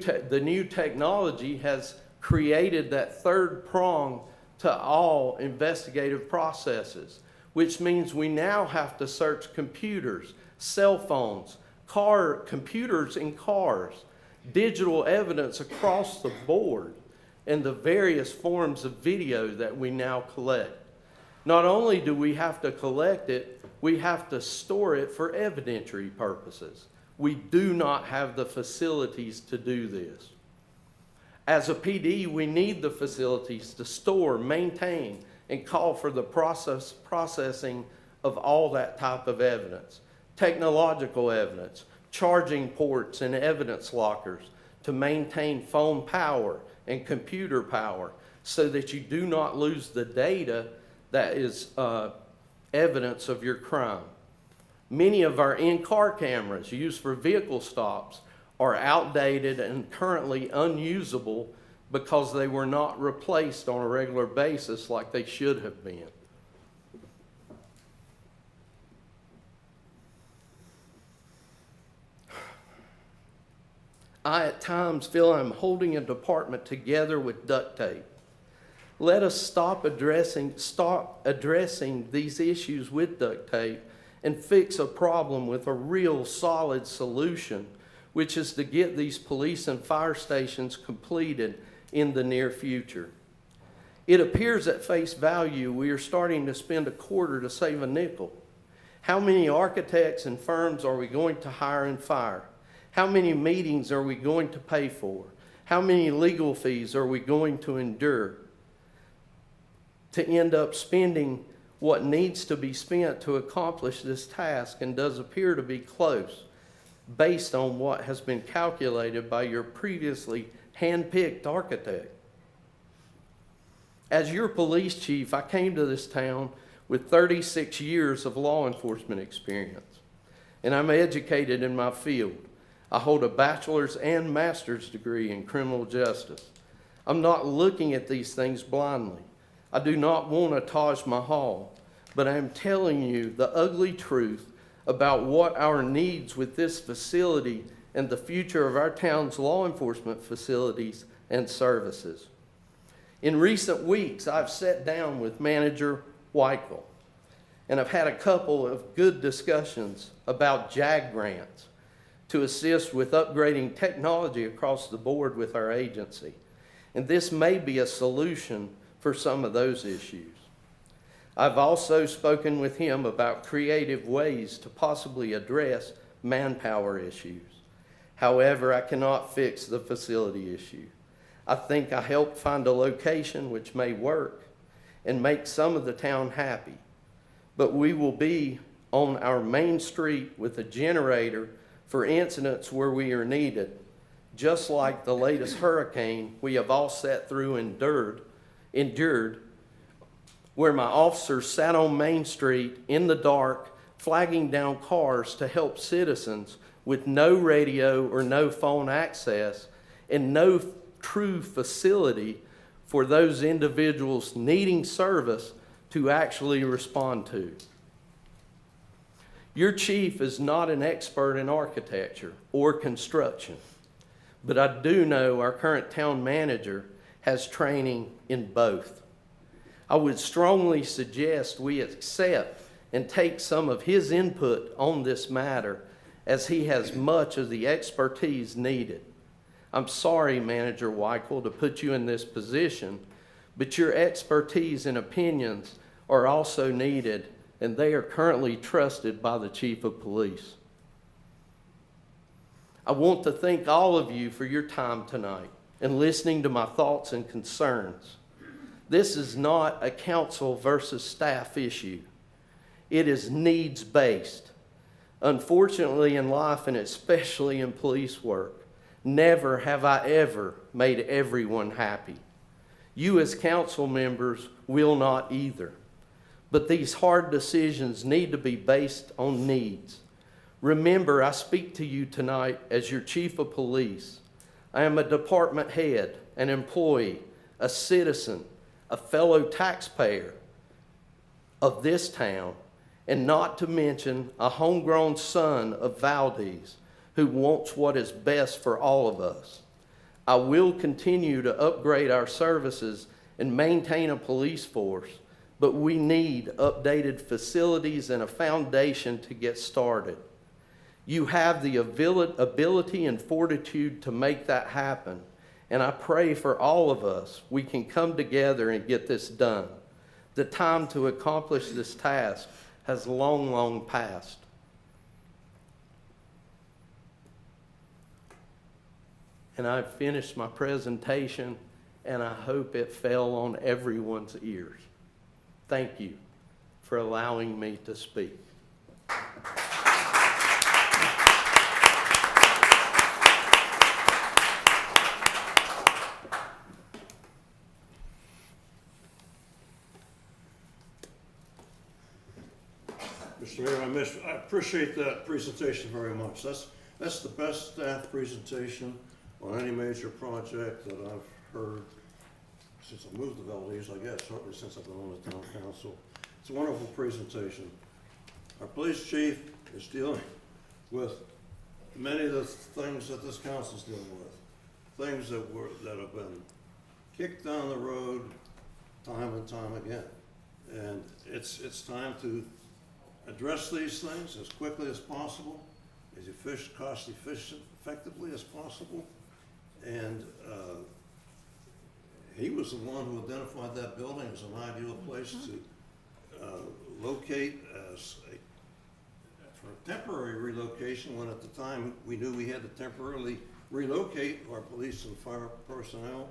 technology has created that third prong to all investigative processes, which means we now have to search computers, cell phones, computers in cars, digital evidence across the board, and the various forms of video that we now collect. Not only do we have to collect it, we have to store it for evidentiary purposes. We do not have the facilities to do this. As a PD, we need the facilities to store, maintain, and call for the processing of all that type of evidence. Technological evidence, charging ports and evidence lockers to maintain phone power and computer power so that you do not lose the data that is evidence of your crime. Many of our in-car cameras used for vehicle stops are outdated and currently unusable because they were not replaced on a regular basis like they should have been. I at times feel I'm holding a department together with duct tape. Let us stop addressing these issues with duct tape and fix a problem with a real solid solution, which is to get these police and fire stations completed in the near future. It appears at face value we are starting to spend a quarter to save a nickel. How many architects and firms are we going to hire and fire? How many meetings are we going to pay for? How many legal fees are we going to endure to end up spending what needs to be spent to accomplish this task and does appear to be close based on what has been calculated by your previously hand-picked architect? As your police chief, I came to this town with 36 years of law enforcement experience, and I'm educated in my field. I hold a bachelor's and master's degree in criminal justice. I'm not looking at these things blindly. I do not want a Taj Mahal, but I am telling you the ugly truth about what our needs with this facility and the future of our town's law enforcement facilities and services. In recent weeks, I've sat down with Manager Weichel, and I've had a couple of good discussions about JAG grants to assist with upgrading technology across the board with our agency. And this may be a solution for some of those issues. I've also spoken with him about creative ways to possibly address manpower issues. However, I cannot fix the facility issue. I think I helped find a location which may work and make some of the town happy. But we will be on our main street with a generator for incidents where we are needed, just like the latest hurricane we have all sat through and endured, where my officers sat on Main Street in the dark, flagging down cars to help citizens with no radio or no phone access and no true facility for those individuals needing service to actually respond to. Your chief is not an expert in architecture or construction, but I do know our current town manager has training in both. I would strongly suggest we accept and take some of his input on this matter, as he has much of the expertise needed. I'm sorry, Manager Weichel, to put you in this position, but your expertise and opinions are also needed, and they are currently trusted by the Chief of Police. I want to thank all of you for your time tonight and listening to my thoughts and concerns. This is not a council versus staff issue. It is needs-based. Unfortunately, in life, and especially in police work, never have I ever made everyone happy. You as council members will not either. But these hard decisions need to be based on needs. Remember, I speak to you tonight as your chief of police. I am a department head, an employee, a citizen, a fellow taxpayer of this town, and not to mention a homegrown son of Valdese who wants what is best for all of us. I will continue to upgrade our services and maintain a police force, but we need updated facilities and a foundation to get started. You have the ability and fortitude to make that happen, and I pray for all of us we can come together and get this done. The time to accomplish this task has long, long passed. And I've finished my presentation, and I hope it fell on everyone's ears. Thank you for allowing me to speak. Mr. Mayor, I appreciate that presentation very much. That's the best staff presentation on any major project that I've heard since I moved to Valdese, I guess, certainly since I've been on the town council. It's a wonderful presentation. Our police chief is dealing with many of the things that this council's dealing with, things that have been kicked down the road time and time again. And it's time to address these things as quickly as possible, as cost effectively as possible. And he was the one who identified that building as an ideal place to locate as for temporary relocation, when at the time we knew we had to temporarily relocate our police and fire personnel.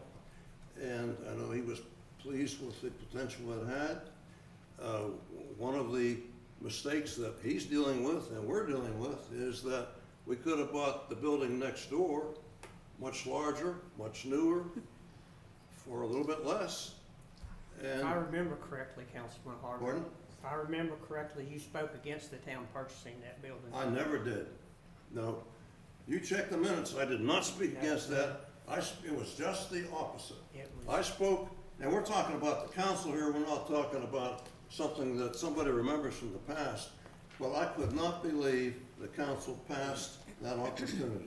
And I know he was pleased with the potential it had. One of the mistakes that he's dealing with and we're dealing with is that we could have bought the building next door, much larger, much newer, for a little bit less. If I And, remember correctly, Councilman Harvey, pardon? if I remember correctly, you spoke against the town purchasing that building. I never did. No. You check the minutes, I did not speak against that. It was just the opposite. It I was, spoke, and we're talking about the council here, we're not talking about something that somebody remembers from the past. Well, I could not believe the council passed that opportunity.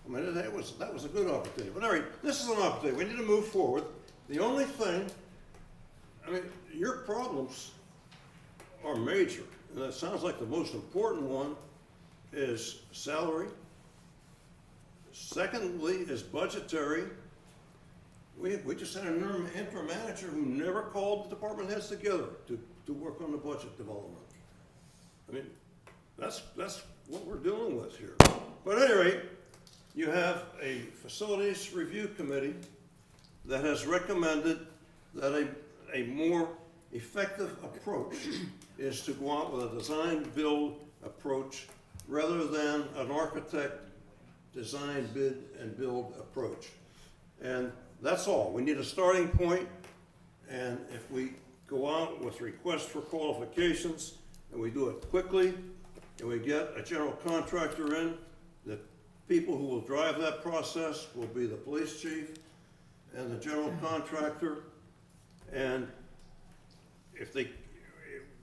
I mean, that was a good opportunity. But anyway, this is an opportunity. We need to move forward. The only thing, I mean, your problems are major, and it sounds like the most important one is salary. Secondly is budgetary. We just had an interim manager who never called the department heads together to work on the budget development. I mean, that's what we're dealing with here. But at any rate, you have a facilities review committee that has recommended that a more effective approach is to go out with a design-build approach rather than an architect design, bid, and build approach. And that's all. We need a starting point, and if we go out with requests for qualifications, and we do it quickly, and we get a general contractor in, the people who will drive that process will be the police chief and the general contractor, and if they,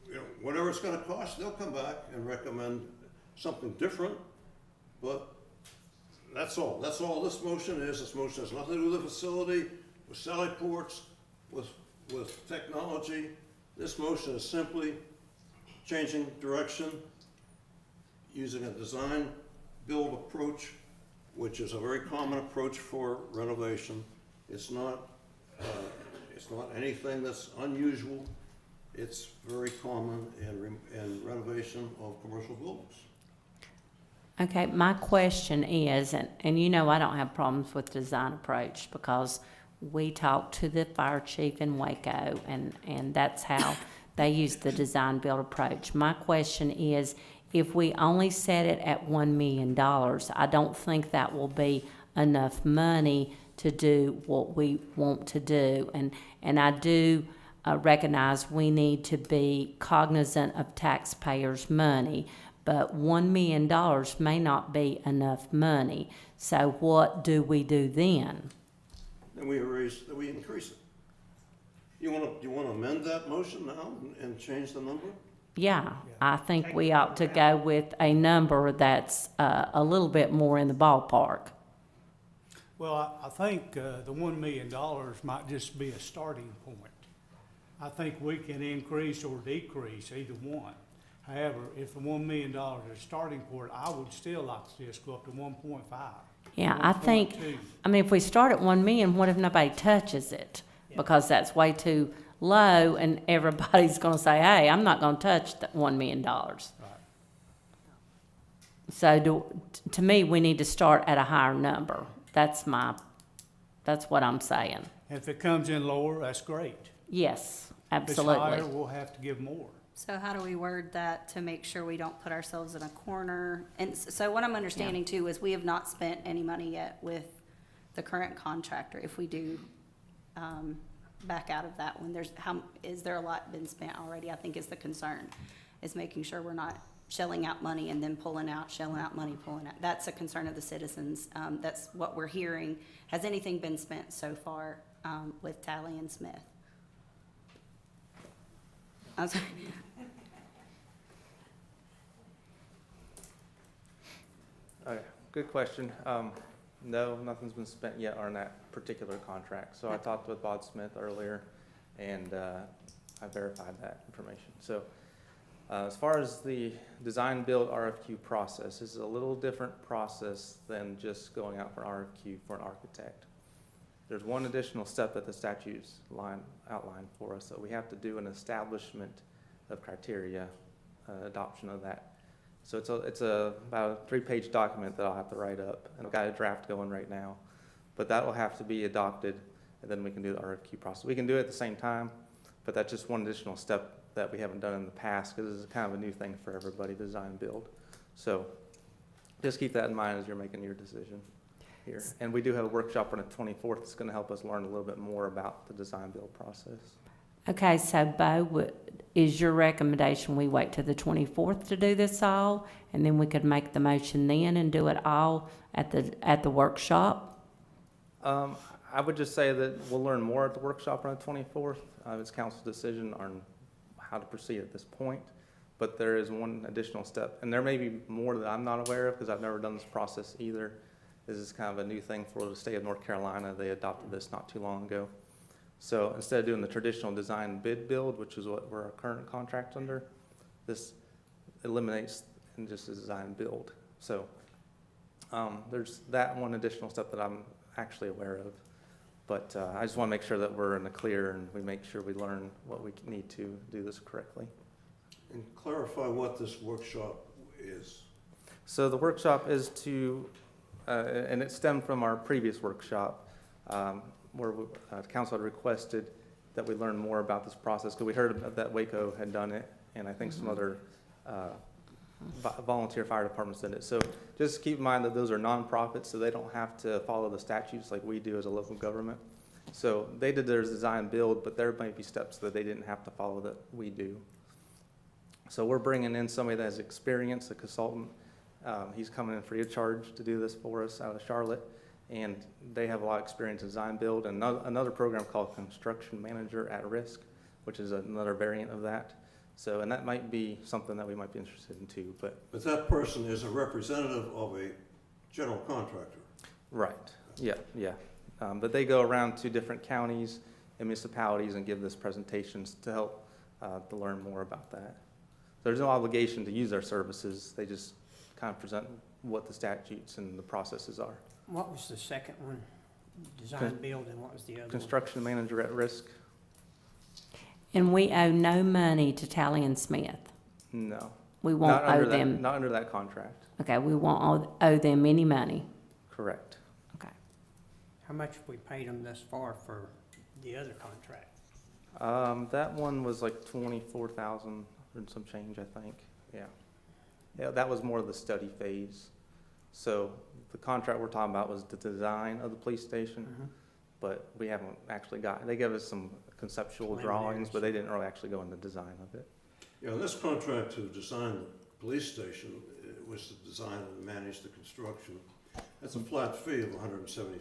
you know, whatever it's gonna cost, they'll come back and recommend something different, but that's all. That's all this motion is. This motion has nothing to do with the facility, with sally ports, with technology. This motion is simply changing direction, using a design-build approach, which is a very common approach for renovation. It's not anything that's unusual. It's very common in renovation of commercial buildings. Okay, my question is, and you know I don't have problems with design approach because we talked to the fire chief in Waco and that's how they use the design build approach. My question is, if we only set it at $1 million, I don't think that will be enough money to do what we want to do. And I do recognize we need to be cognizant of taxpayers' money, but $1 million may not be enough money. So what do we do then? Then we increase it. You wanna amend that motion now and change the number? Yeah, I think we ought to go with a number that's a little bit more in the ballpark. Well, I think the $1 million might just be a starting point. I think we can increase or decrease either one. However, if the $1 million is a starting point, I would still like to see us go up to 1.5. Yeah, I think, 1.2. I mean, if we start at 1 million, what if nobody touches it? Because that's way too low and everybody's gonna say, hey, I'm not gonna touch that $1 million. Right. So to me, we need to start at a higher number. That's what I'm saying. And if it comes in lower, that's great. Yes, If it's higher, absolutely. we'll have to give more. So how do we word that to make sure we don't put ourselves in a corner? And so what I'm understanding too is we have not spent any money yet with the current contractor. If we do, back out of that one, is there a lot been spent already? I think is the concern, is making sure we're not shelling out money and then pulling out, shelling out money, pulling out. That's a concern of the citizens. That's what we're hearing. Has anything been spent so far, with Talley and Smith? I'm sorry. Okay, good question. No, nothing's been spent yet on that particular contract. So I talked with Bob Smith earlier, and I verified that information. So as far as the design build RFQ process, this is a little different process than just going out for an RFQ for an architect. There's one additional step that the statutes outline for us, that we have to do an establishment of criteria, adoption of that So it's about a 3-page document that I'll have to write up, and I've got a draft going right now. But that will have to be adopted, and then we can do the RFQ process. We can do it at the same time, but that's just one additional step that we haven't done in the past, because this is kind of a new thing for everybody, design build. So just keep that in mind as you're making your decision here. And we do have a workshop on the 24th that's going to help us learn a little bit more about the design build process. Okay, so Bo, is your recommendation we wait till the 24th to do this all, and then we could make the motion then and do it all at the workshop? I would just say that we'll learn more at the workshop on the 24th. It's council's decision on how to proceed at this point, but there is one additional step, and there may be more that I'm not aware of because I've never done this process either. This is kind of a new thing for the state of North Carolina. They adopted this not too long ago. So instead of doing the traditional design bid build, which is what we're our current contract under, this eliminates and just a design build. So there's that one additional step that I'm actually aware of. But I just want to make sure that we're in the clear and we make sure we learn what we need to do this correctly. And clarify what this workshop is. So the workshop is to, and it stemmed from our previous workshop, where the council had requested that we learn more about this process, because we heard that Waco had done it, and I think some other volunteer fire departments did it. So just keep in mind that those are nonprofits, so they don't have to follow the statutes like we do as a local government. So they did their design build, but there might be steps that they didn't have to follow that we do. So we're bringing in somebody that has experience, a consultant. He's coming in free of charge to do this for us out of Charlotte. And they have a lot of experience in design build, and another program called Construction Manager at Risk, which is another variant of that. So, and that might be something that we might be interested in too. But that person is a representative of a general contractor. right, yeah. But they go around to different counties and municipalities and give this presentations to help to learn more about that. There's no obligation to use their services. They just kind of present what the statutes and the processes are. What was the second one? Design build, and what was the other one? Construction Manager at Risk? And we owe no money to Talley and Smith. No. We won't owe them. Not under that contract. Okay, we won't owe them any money. Correct. Okay. How much have we paid them thus far for the other contract? That one was like 24,000 and some change, I think. Yeah, that was more of the study phase. So the contract we're talking about was the design of the police station, but we haven't actually they gave us some conceptual drawings, but they didn't really actually go into design of it. Yeah, this contract to design the police station was to design and manage the construction. That's a flat fee of $175,000.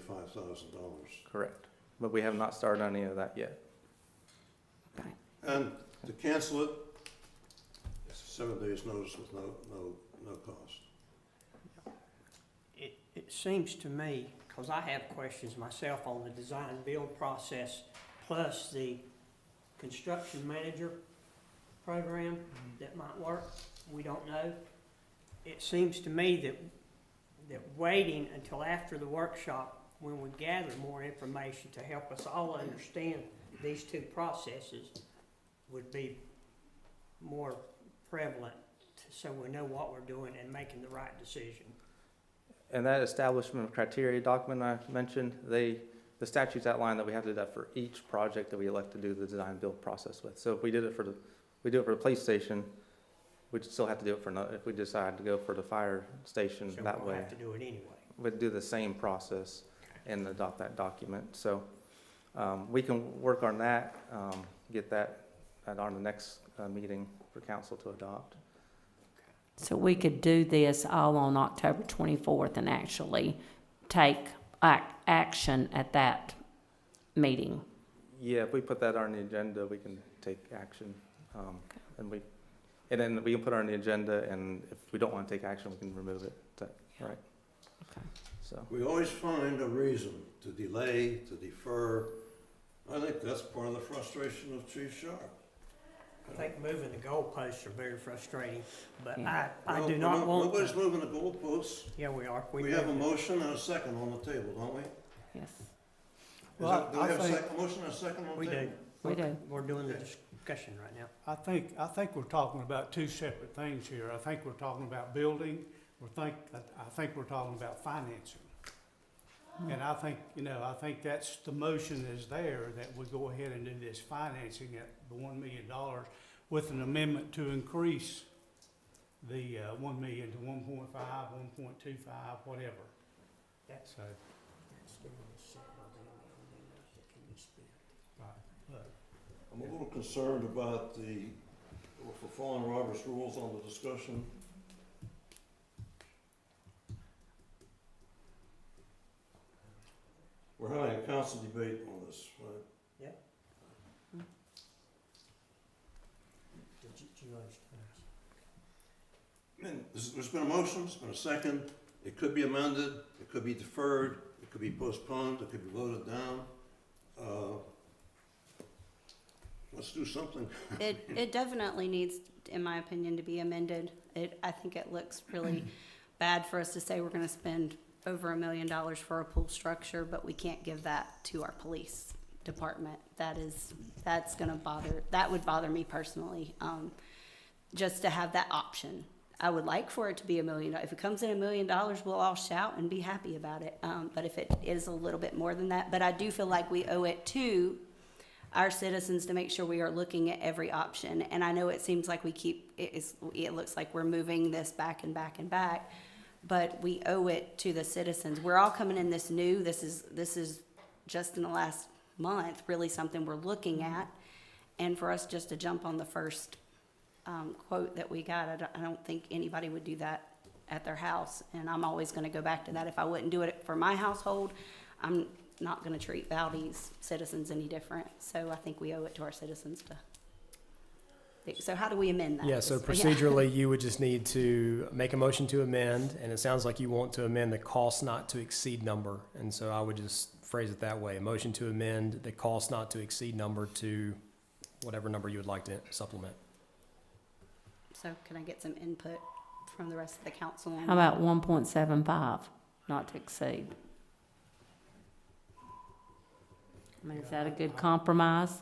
Correct. But we have not started on any of that yet. Okay. And to cancel it, it's 7 days notice with no cost. It seems to me, because I have questions myself on the design build process, plus the construction manager program that might work, we don't know. It seems to me that waiting until after the workshop, when we gather more information to help us all understand these two processes, would be more prevalent, so we know what we're doing and making the right decision. And that establishment of criteria document I mentioned, the statutes outline that we have to do that for each project that we elect to do the design build process with. So if we do it for the police station, we'd still have to do it for another, if we decide to go for the fire station So that we'll way. have to do it anyway. We'd do the same process and adopt that document. So we can work on that, get that on the next meeting for council to adopt. So we could do this all on October 24th and actually take action at that meeting. Yeah, if we put that on the agenda, we can take action. And then we can put it on the agenda, and if we don't want to take action, we can remove it. Is that right? Okay. So, We always find a reason to delay, to defer. I think that's part of the frustration of Chief Sharp. I think moving the goalposts are very frustrating, but Yeah. I Well, do not want Nobody's to. moving the goalposts. Yeah, we are. We have a moved it. motion and a second on the table, don't we? Yes. Well, Do we I have think- a motion and a second on the We table? do. We do. We're doing the discussion right now. I think we're talking about two separate things here. I think we're talking about building, I think we're talking about financing. And I think, I think that's, the motion is there, that we go ahead and do this financing at the $1 million with an amendment to increase the 1 million to 1.5, 1.25, whatever. That's, So, that's the one that's set by the amendments that can be spent. right, but I'm a little concerned about for following Robert's rules on the discussion. We're having a council debate on this, right? Did you understand? And there's been a motion, there's been a second. It could be amended, it could be deferred, it could be postponed, it could be voted down. Let's do something. It definitely needs, in my opinion, to be amended. I think it looks really bad for us to say we're gonna spend over $1 million for a pool structure, but we can't give that to our police department. That would bother me personally, just to have that option. I would like for it to be $1 million. If it comes in $1 million, we'll all shout and be happy about it. But if it is a little bit more than that, but I do feel like we owe it to our citizens to make sure we are looking at every option. And I know it seems like it looks like we're moving this back and back and back, but we owe it to the citizens. We're all coming in this new, this is just in the last month, really something we're looking at. And for us just to jump on the first quote that we got, I don't think anybody would do that at their house. And I'm always gonna go back to that. If I wouldn't do it for my household, I'm not gonna treat Valdese citizens any different. So I think we owe it to our citizens to. So how do we amend that? Yeah, so procedurally, you would just need to make a motion to amend, and it sounds like you want to amend the cost not to exceed number. And so I would just phrase it that way, a motion to amend the cost not to exceed number to whatever number you would like to supplement. So can I get some input from the rest of the council on How about 1.75, not to exceed? I mean, is that a good compromise?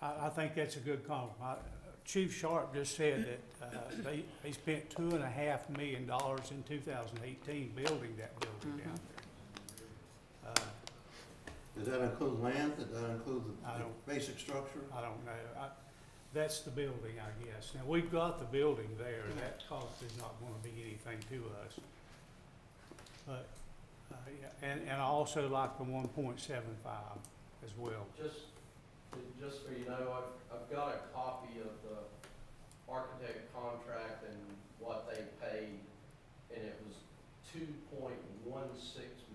I think that's a good compromise. Chief Sharp just said that they spent $2.5 million in 2018 building that building down there. Did that include land? Did that include I the don't- basic structure? I don't know. That's the building, I guess. Now, we've got the building there. That cost is not gonna be anything to us. But, yeah, and I also like the 1.75 as well. Just so you know, I've got a copy of the architect contract and what they paid, and it was $2.16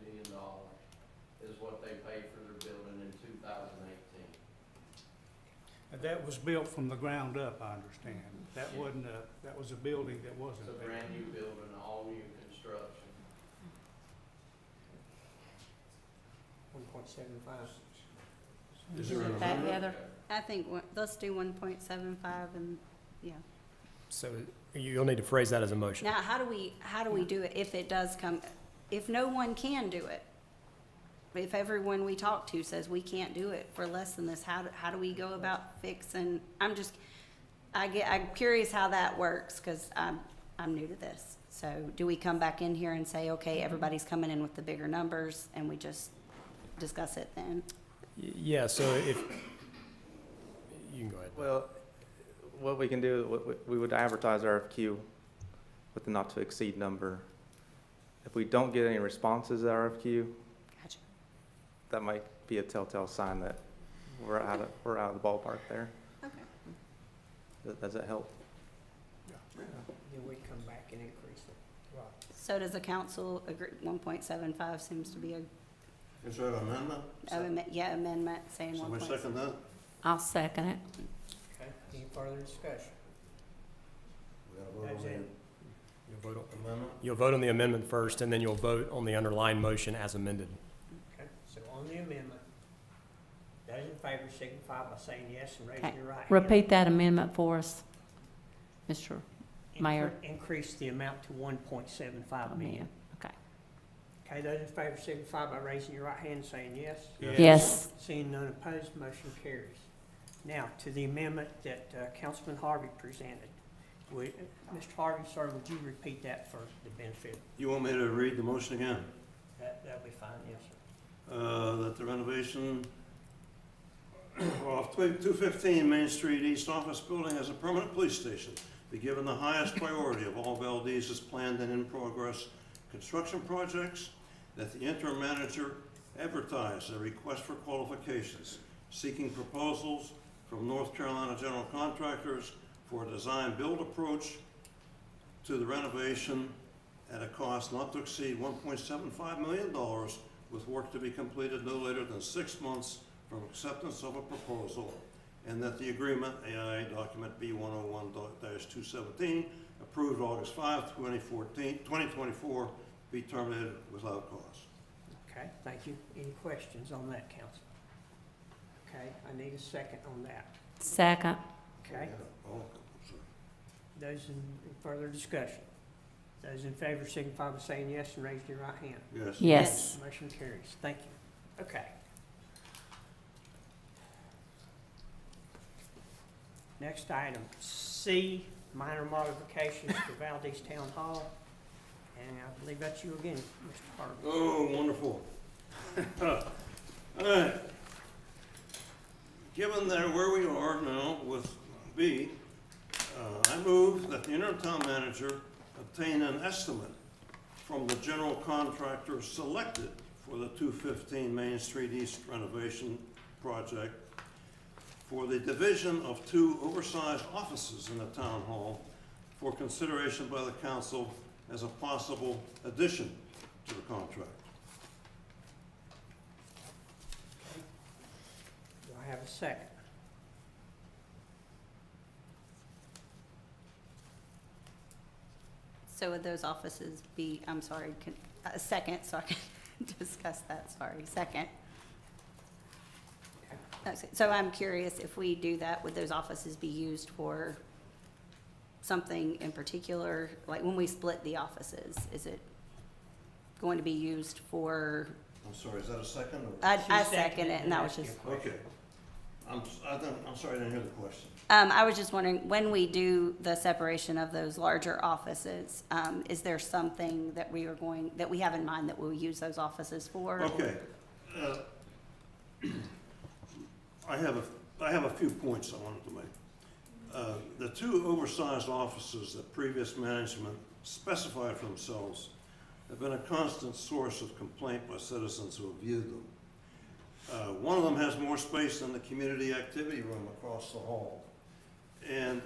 million is what they paid for their building in 2018. And that was built from the ground up, I understand. That wasn't that was a building that wasn't It's a built. brand new building, all new construction. 1.75. Is there an That, amendment? Heather? I think, let's do 1.75 and, yeah. So you'll need to phrase that as a motion. Now, how do we do it if it does come, if no one can do it? If everyone we talk to says we can't do it for less than this, how do we go about fixing? I'm curious how that works, cause I'm new to this. So do we come back in here and say, okay, everybody's coming in with the bigger numbers and we just discuss it then? Yeah, so if, you can go ahead. Well, what we can do, we would advertise RFQ with the not to exceed number. If we don't get any responses to RFQ, Gotcha. that might be a telltale sign that we're out of the ballpark there. Okay. Does that help? Then we come back and increase it. Right. So does the council agree, 1.75 seems to be Is there an amendment? amendment saying Somebody 1.75. second that? I'll second it. Okay, any further discussion? We gotta vote on That's the it. amendment? You'll vote on the amendment first, and then you'll vote on the underlying motion as amended. Okay, so on the amendment, those in favor signify by saying yes and Okay. raising your right hand. Repeat that amendment for us, Mr. Mayor. Increase the amount to 1.75 million. Okay. Okay, those in favor signify by raising your right hand and saying yes. Yes. Yes. Seeing none opposed, motion carries. Now, to the amendment that Councilman Harvey presented. Mr. Harvey, sir, would you repeat that for the benefit? You want me to read the motion again? That'll be fine, yes, sir. That the renovation of 215 Main Street East Office Building as a permanent police station be given the highest priority of all Valdese's planned and in-progress construction projects, that the interim manager advertise a request for qualifications, seeking proposals from North Carolina general contractors for a design-build approach to the renovation at a cost not to exceed $1.75 million, with work to be completed no later than 6 months from acceptance of a proposal, and that the agreement, AIA document B101-217, approved August 5, 2024, be terminated without cause. Okay, thank you. Any questions on that, council? Okay, I need a second on that. Second. Okay, Oh, those in further discussion? Those in favor signify by saying yes and raise your right hand. yes. Yes. Motion carries. Thank you. Okay. Next item, C, minor modifications to Valdese Town Hall. And I believe that's you again, Mr. Harvey. Oh, wonderful. All right. Given that where we are now with B, I move that the interim town manager obtain an estimate from the general contractor selected for the 215 Main Street East renovation project for the division of 2 oversized offices in the town hall for consideration by the council as a possible addition to the contract. Do I have a second? So would those offices be, I'm sorry, a second, so I can discuss that, sorry, second. Okay, so I'm curious, if we do that, would those offices be used for something in particular? Like when we split the offices, is it going to be used for, I'm sorry, is that a second? Or? I She second it, and that was asked you just, a question. Okay. I'm sorry, I didn't hear the question. I was just wondering, when we do the separation of those larger offices, is there something that we have in mind that we'll use those offices for? Okay. I have a few points I wanted to make. The 2 oversized offices that previous management specified for themselves have been a constant source of complaint by citizens who have viewed them. One of them has more space than the community activity room across the hall. And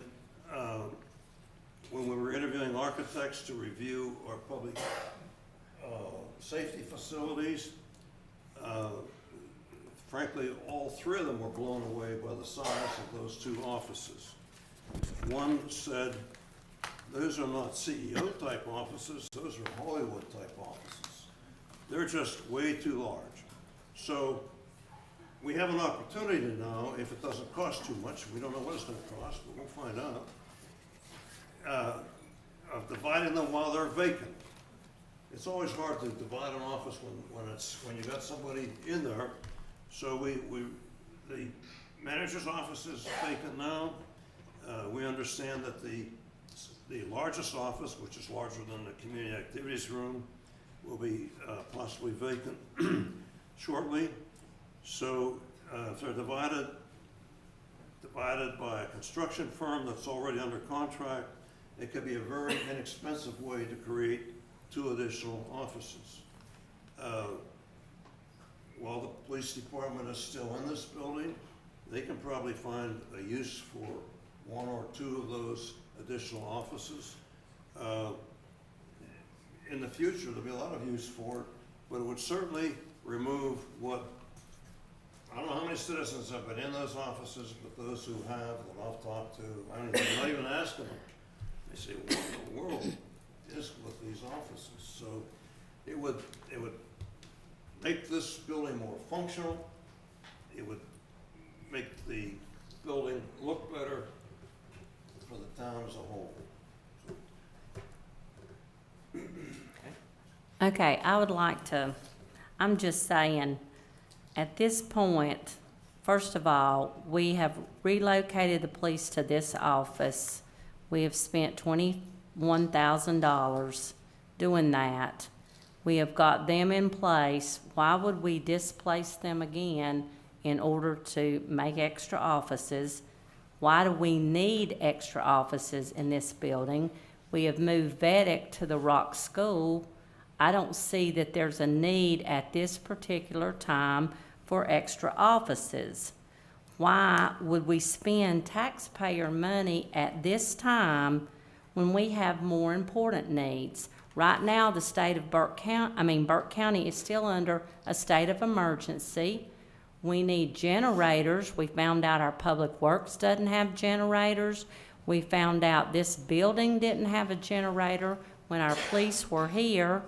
when we were interviewing architects to review our public safety facilities, frankly, all 3 of them were blown away by the size of those 2 offices. One said, those are not CEO-type offices, those are Hollywood-type offices. They're just way too large. So we have an opportunity to know, if it doesn't cost too much, we don't know what it's going to cost, but we'll find out, of dividing them while they're vacant. It's always hard to divide an office when you got somebody in there. So the manager's office is vacant now. We understand that the largest office, which is larger than the community activities room, will be possibly vacant shortly. So if they're divided by a construction firm that's already under contract, it could be a very inexpensive way to create 2 additional offices. While the police department is still in this building, they can probably find a use for 1 or 2 of those additional offices. In the future, there'll be a lot of use for it, but it would certainly remove what, I don't know how many citizens have been in those offices, but those who have, that I've talked to, I'm not even asking them. They say, what in the world is with these offices? So it would make this building more functional. It would make the building look better for the town as a whole. Okay, I would like to, I'm just saying, at this point, first of all, we have relocated the police to this office. We have spent $21,000 doing that. We have got them in place. Why would we displace them again in order to make extra offices? Why do we need extra offices in this building? We have moved Vedic to the Rock School. I don't see that there's a need at this particular time for extra offices. Why would we spend taxpayer money at this time when we have more important needs? Right now, the state of Burke County is still under a state of emergency. We need generators. We found out our public works doesn't have generators. We found out this building didn't have a generator when our police were here.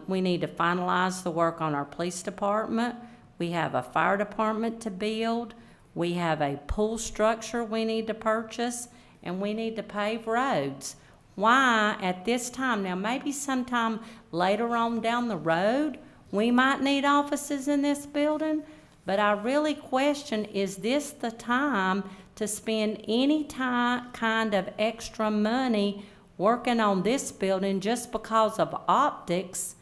We need to finalize the work on our police department. We have a fire department to build. We have a pool structure we need to purchase, and we need to pave roads. Why at this time? Now, maybe sometime later on down the road, we might need offices in this building, but I really question, is this the time to spend any kind of extra money working on this building just because of optics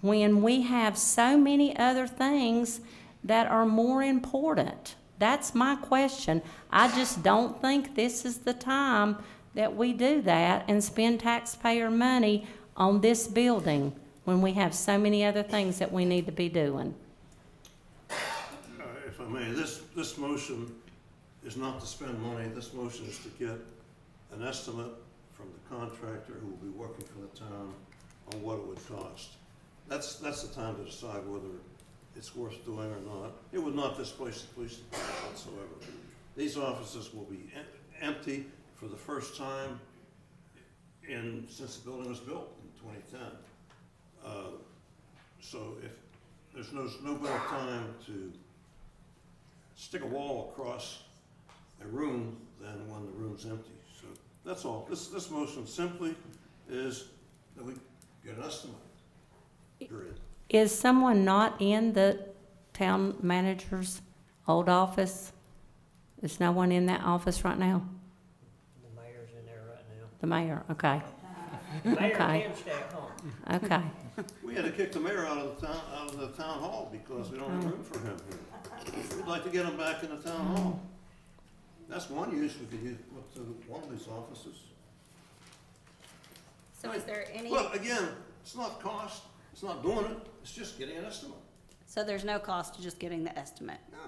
when we have so many other things that are more important? That's my question. I just don't think this is the time that we do that and spend taxpayer money on this building when we have so many other things that we need to be doing. If I may, this motion is not to spend money. This motion is to get an estimate from the contractor who will be working for the town on what it would cost. That's the time to decide whether it's worth doing or not. It would not displace the police department whatsoever. These offices will be empty for the first time since the building was built in 2010. So if there's no better time to stick a wall across a room than when the room's empty. So that's all. This motion simply is that we get an estimate. Period. Is someone not in the town manager's old office? Is no one in that office right now? The mayor's in there right now. The mayor, okay, The mayor Okay. can stay at home. okay. We had to kick the mayor out of the town hall because we don't have room for him here. We'd like to get him back in the town hall. That's one use we could use, look to one of these offices. So is there any, Well, again, it's not cost, it's not doing it, it's just getting an estimate. so there's no cost to just getting the estimate? Yeah.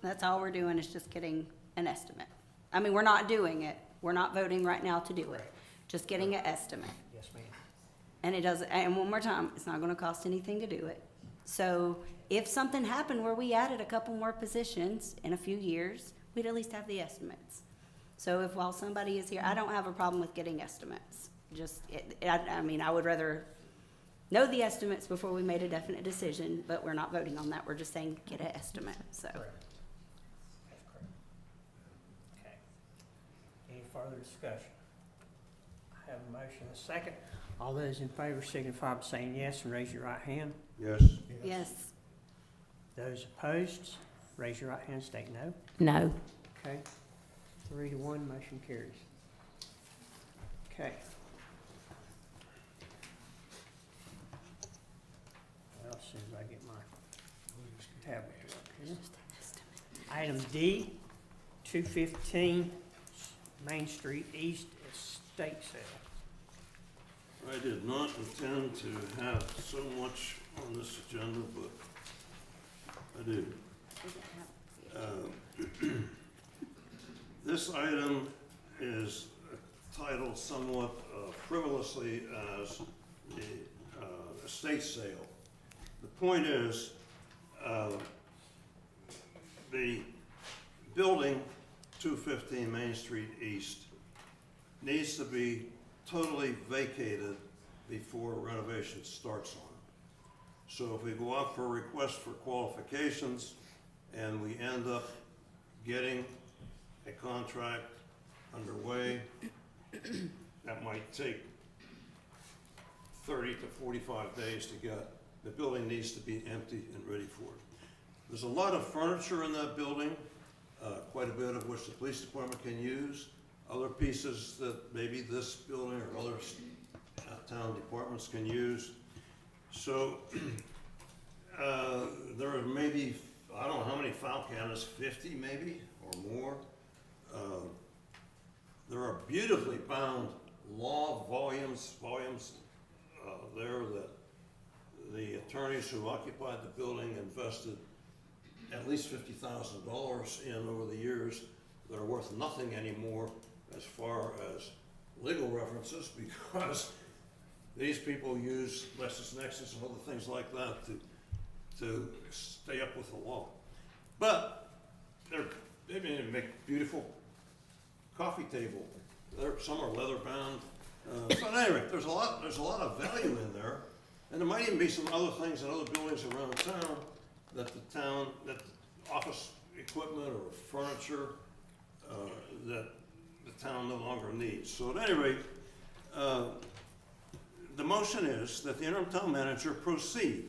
That's all we're doing is just getting an estimate. I mean, we're not doing it. We're not voting right now to do it. Just getting an estimate. Yes, ma'am. And it doesn't, and one more time, it's not gonna cost anything to do it. So if something happened where we added a couple more positions in a few years, we'd at least have the estimates. So if while somebody is here, I don't have a problem with getting estimates. I mean, I would rather know the estimates before we made a definite decision, but we're not voting on that. We're just saying get an estimate, so. Correct. That's correct. Okay. Any further discussion? I have a motion, a second. All those in favor signify by saying yes and raise your right hand. Yes. Yes. Those opposed, raise your right hand, state no. No. Okay. 3-1, motion carries. Okay. Well, as soon as I get my tablet up here. Item D, 215 Main Street East Estate Sale. I did not intend to have so much on this agenda, but I do. This item is titled somewhat frivolously as the estate sale. The point is, the building 215 Main Street East needs to be totally vacated before renovation starts on it. So if we go out for a request for qualifications and we end up getting a contract underway, that might take 30 to 45 days to get. The building needs to be empty and ready for it. There's a lot of furniture in that building, quite a bit of which the police department can use. Other pieces that maybe this building or other town departments can use. So there are maybe, I don't know how many file cabinets, 50 maybe or more. There are beautifully bound law volumes there that the attorneys who occupied the building invested at least $50,000 in over the years that are worth nothing anymore as far as legal references, because these people use LexisNexis and other things like that to stay up with the law. But they make beautiful coffee table. Some are leather bound. So anyway, there's a lot of value in there, and there might even be some other things in other buildings around town that the office equipment or furniture that the town no longer needs. So at any rate, the motion is that the interim town manager proceed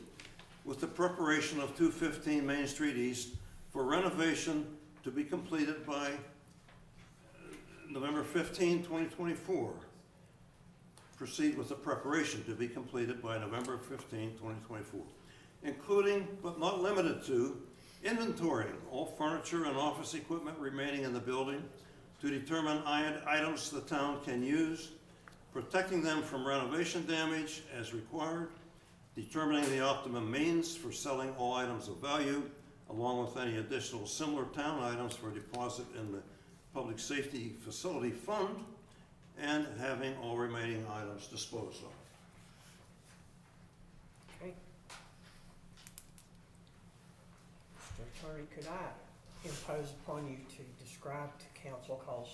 with the preparation of 215 Main Street East for renovation to be completed by November 15, 2024. Proceed with the preparation to be completed by November 15, 2024, including but not limited to inventorying all furniture and office equipment remaining in the building to determine items the town can use, protecting them from renovation damage as required, determining the optimum means for selling all items of value, along with any additional similar town items for deposit in the Public Safety Facility Fund, and having all remaining items disposed of. Okay. Mr. Attorney, could I impose upon you to describe to council, because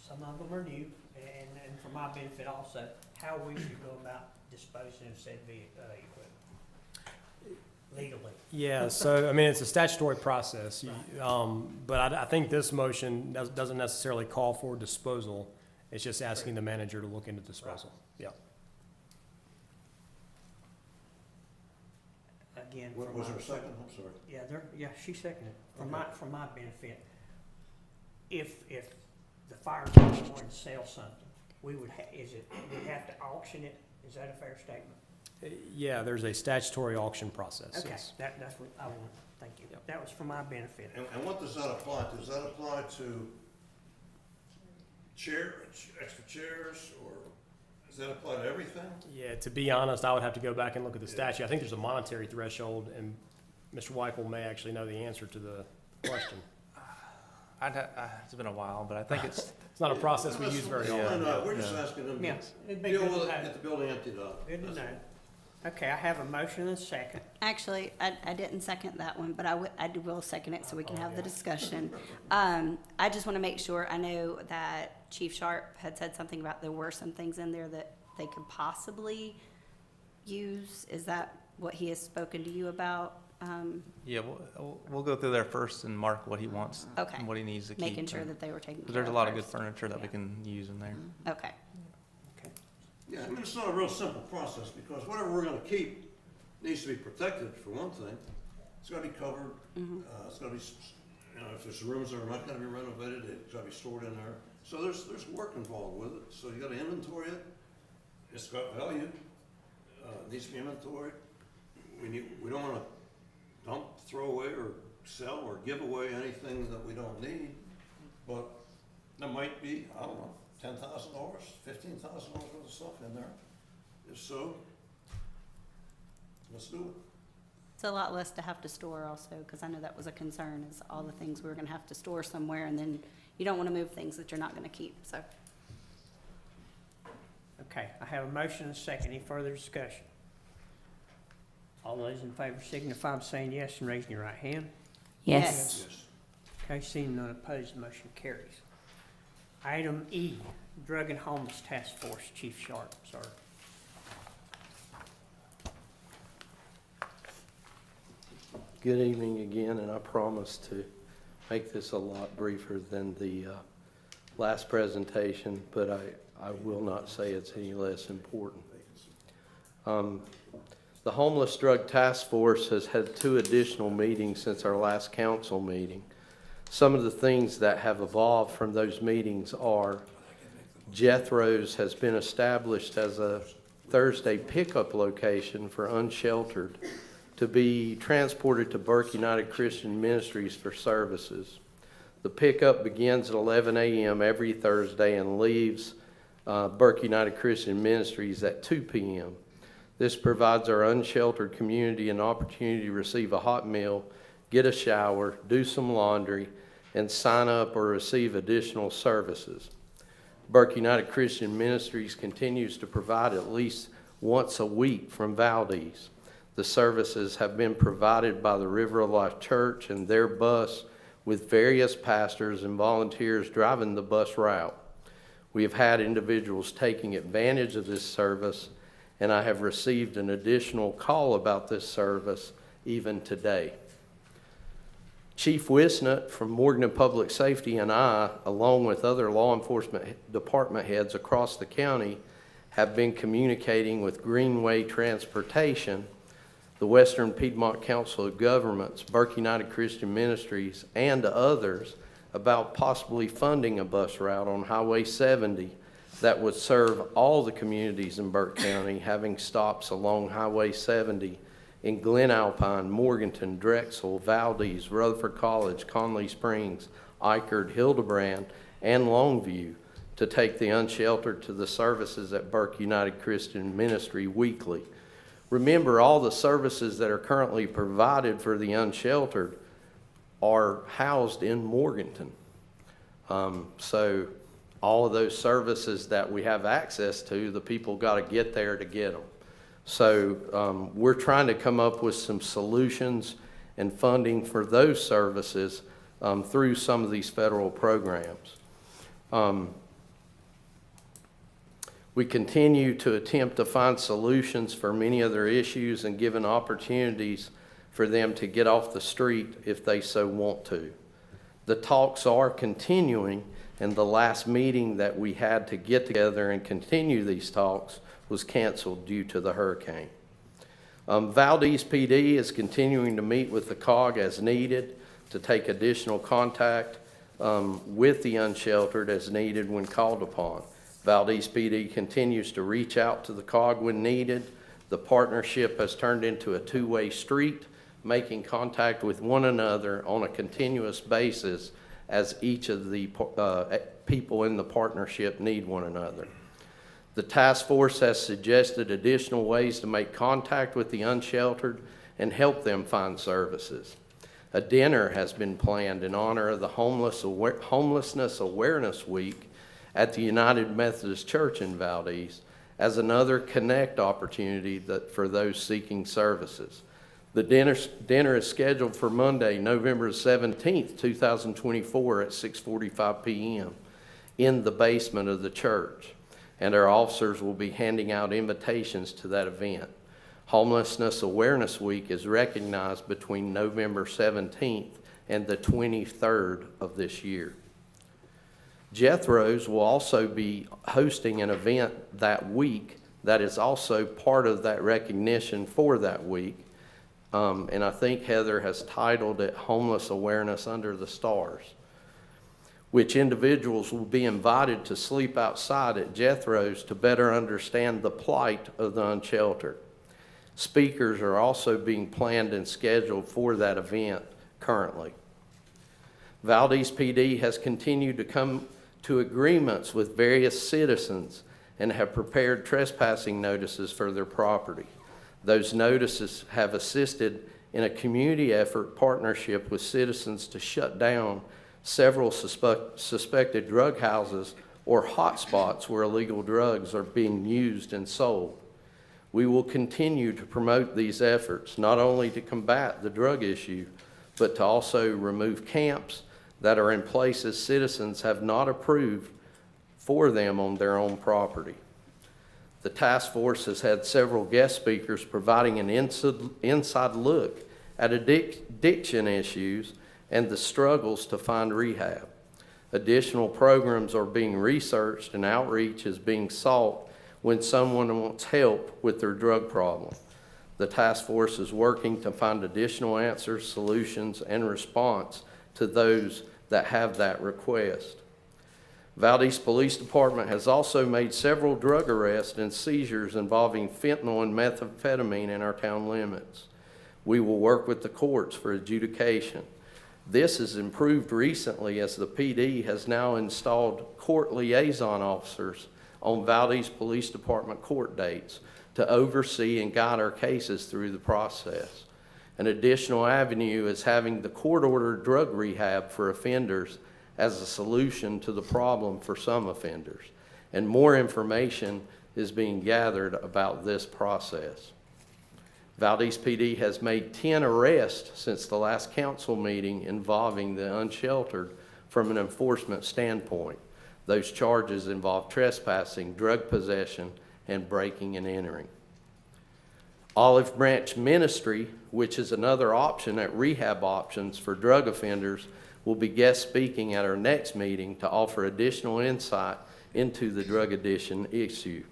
some of them are new, and for my benefit also, how we should go about disposing of said equipment legally? Yeah, so, I mean, it's a statutory process, but I think this motion doesn't necessarily call for disposal. It's just asking the manager to look into disposal. Yeah. Again, Was there a second? I'm sorry. Yeah, she seconded it, for my benefit. If the fire department wanted to sell something, we'd have to auction it, is that a fair statement? Yeah, there's a statutory auction process, Okay, yes. that's what I want, thank you. That was for my benefit. And what does that apply to? Does that apply to extra chairs, or does that apply to everything? Yeah, to be honest, I would have to go back and look at the statute. I think there's a monetary threshold, and Mr. Weichel may actually know the answer to the question. It's been a while, but I think it's, It's not a process we use very often. No, we're just asking them Yeah, to it'd be deal good with to it, know. get the building emptied out. Good to That's know. all. Okay, I have a motion and a second. Actually, I didn't second that one, but I will second it so we can have the discussion. I just want to make sure, I know that Chief Sharp had said something about there were some things in there that they could possibly use. Is that what he has spoken to you about? yeah, we'll go through there first and mark what he wants Okay. and what he needs to keep. Making sure and- that they were taken care 'cause of there's a lot of good first. furniture that we Yeah. can use in there. Okay. Yeah, I mean, it's not a real simple process, because whatever we're gonna keep needs to be protected, for one thing. It's gotta be covered, it's gotta be, if there's rooms that are not gonna be renovated, it's gotta be stored in there. So there's work involved with it, so you gotta inventory it, it's got value, it needs to be inventoried. We don't wanna dump, throw away, or sell, or give away anything that we don't need, but there might be, I don't know, $10,000, $15,000 worth of stuff in there. If so, let's do it. It's a lot less to have to store also, because I know that was a concern, is all the things we were gonna have to store somewhere, and then you don't wanna move things that you're not gonna keep, so. Okay, I have a motion and a second. Any further discussion? All those in favor signify by saying yes and raising your right hand. Yes. Yes. Okay, seeing none opposed, the motion carries. Item E, Drug and Homeless Task Force, Chief Sharp, sir. Good evening again, and I promise to make this a lot briefer than the last presentation, but I will not say it's any less important. The Homeless Drug Task Force has had 2 additional meetings since our last council meeting. Some of the things that have evolved from those meetings are Jethro's has been established as a Thursday pickup location for unsheltered to be transported to Burke United Christian Ministries for services. The pickup begins at 11 a.m. every Thursday and leaves Burke United Christian Ministries at 2 p.m. This provides our unsheltered community an opportunity to receive a hot meal, get a shower, do some laundry, and sign up or receive additional services. Burke United Christian Ministries continues to provide at least once a week from Valdese. The services have been provided by the River of Life Church and their bus, with various pastors and volunteers driving the bus route. We have had individuals taking advantage of this service, and I have received an additional call about this service even today. Chief Wisnut from Morgan Public Safety and I, along with other law enforcement department heads across the county, have been communicating with Greenway Transportation, the Western Piedmont Council of Governments, Burke United Christian Ministries, and others about possibly funding a bus route on Highway 70 that would serve all the communities in Burke County, having stops along Highway 70 in Glen Alpine, Morganton, Drexel, Valdese, Rutherford College, Conley Springs, Eichard, Hildebrand, and Longview to take the unsheltered to the services at Burke United Christian Ministry weekly. Remember, all the services that are currently provided for the unsheltered are housed in Morganton. So all of those services that we have access to, the people got to get there to get them. So we're trying to come up with some solutions and funding for those services through some of these federal programs. We continue to attempt to find solutions for many of their issues and given opportunities for them to get off the street if they so want to. The talks are continuing, and the last meeting that we had to get together and continue these talks was canceled due to the hurricane. Valdese PD is continuing to meet with the COG as needed to take additional contact with the unsheltered as needed when called upon. Valdese PD continues to reach out to the COG when needed. The partnership has turned into a two-way street, making contact with one another on a continuous basis as each of the people in the partnership need one another. The task force has suggested additional ways to make contact with the unsheltered and help them find services. A dinner has been planned in honor of the Homelessness Awareness Week at the United Methodist Church in Valdese as another connect opportunity for those seeking services. The dinner is scheduled for Monday, November 17th, 2024 at 6:45 p.m. in the basement of the church, and our officers will be handing out invitations to that event. Homelessness Awareness Week is recognized between November 17th and the 23rd of this year. Jethro's will also be hosting an event that week that is also part of that recognition for that week. And I think Heather has titled it Homeless Awareness Under the Stars, which individuals will be invited to sleep outside at Jethro's to better understand the plight of the unsheltered. Speakers are also being planned and scheduled for that event currently. Valdese PD has continued to come to agreements with various citizens and have prepared trespassing notices for their property. Those notices have assisted in a community effort partnership with citizens to shut down several suspected drug houses or hotspots where illegal drugs are being used and sold. We will continue to promote these efforts, not only to combat the drug issue, but to also remove camps that are in places citizens have not approved for them on their own property. The task force has had several guest speakers providing an inside look at addiction issues and the struggles to find rehab. Additional programs are being researched and outreach is being sought when someone wants help with their drug problem. The task force is working to find additional answers, solutions, and response to those that have that request. Valdese Police Department has also made several drug arrests and seizures involving fentanyl and methamphetamine in our town limits. We will work with the courts for adjudication. This has improved recently as the PD has now installed court liaison officers on Valdese Police Department court dates to oversee and guide our cases through the process. An additional avenue is having the court-ordered drug rehab for offenders as a solution to the problem for some offenders. And more information is being gathered about this process. Valdese PD has made 10 arrests since the last council meeting involving the unsheltered from an enforcement standpoint. Those charges involve trespassing, drug possession, and breaking and entering. Olive Branch Ministry, which is another option at rehab options for drug offenders, will be guest speaking at our next meeting to offer additional insight into the drug addiction issue.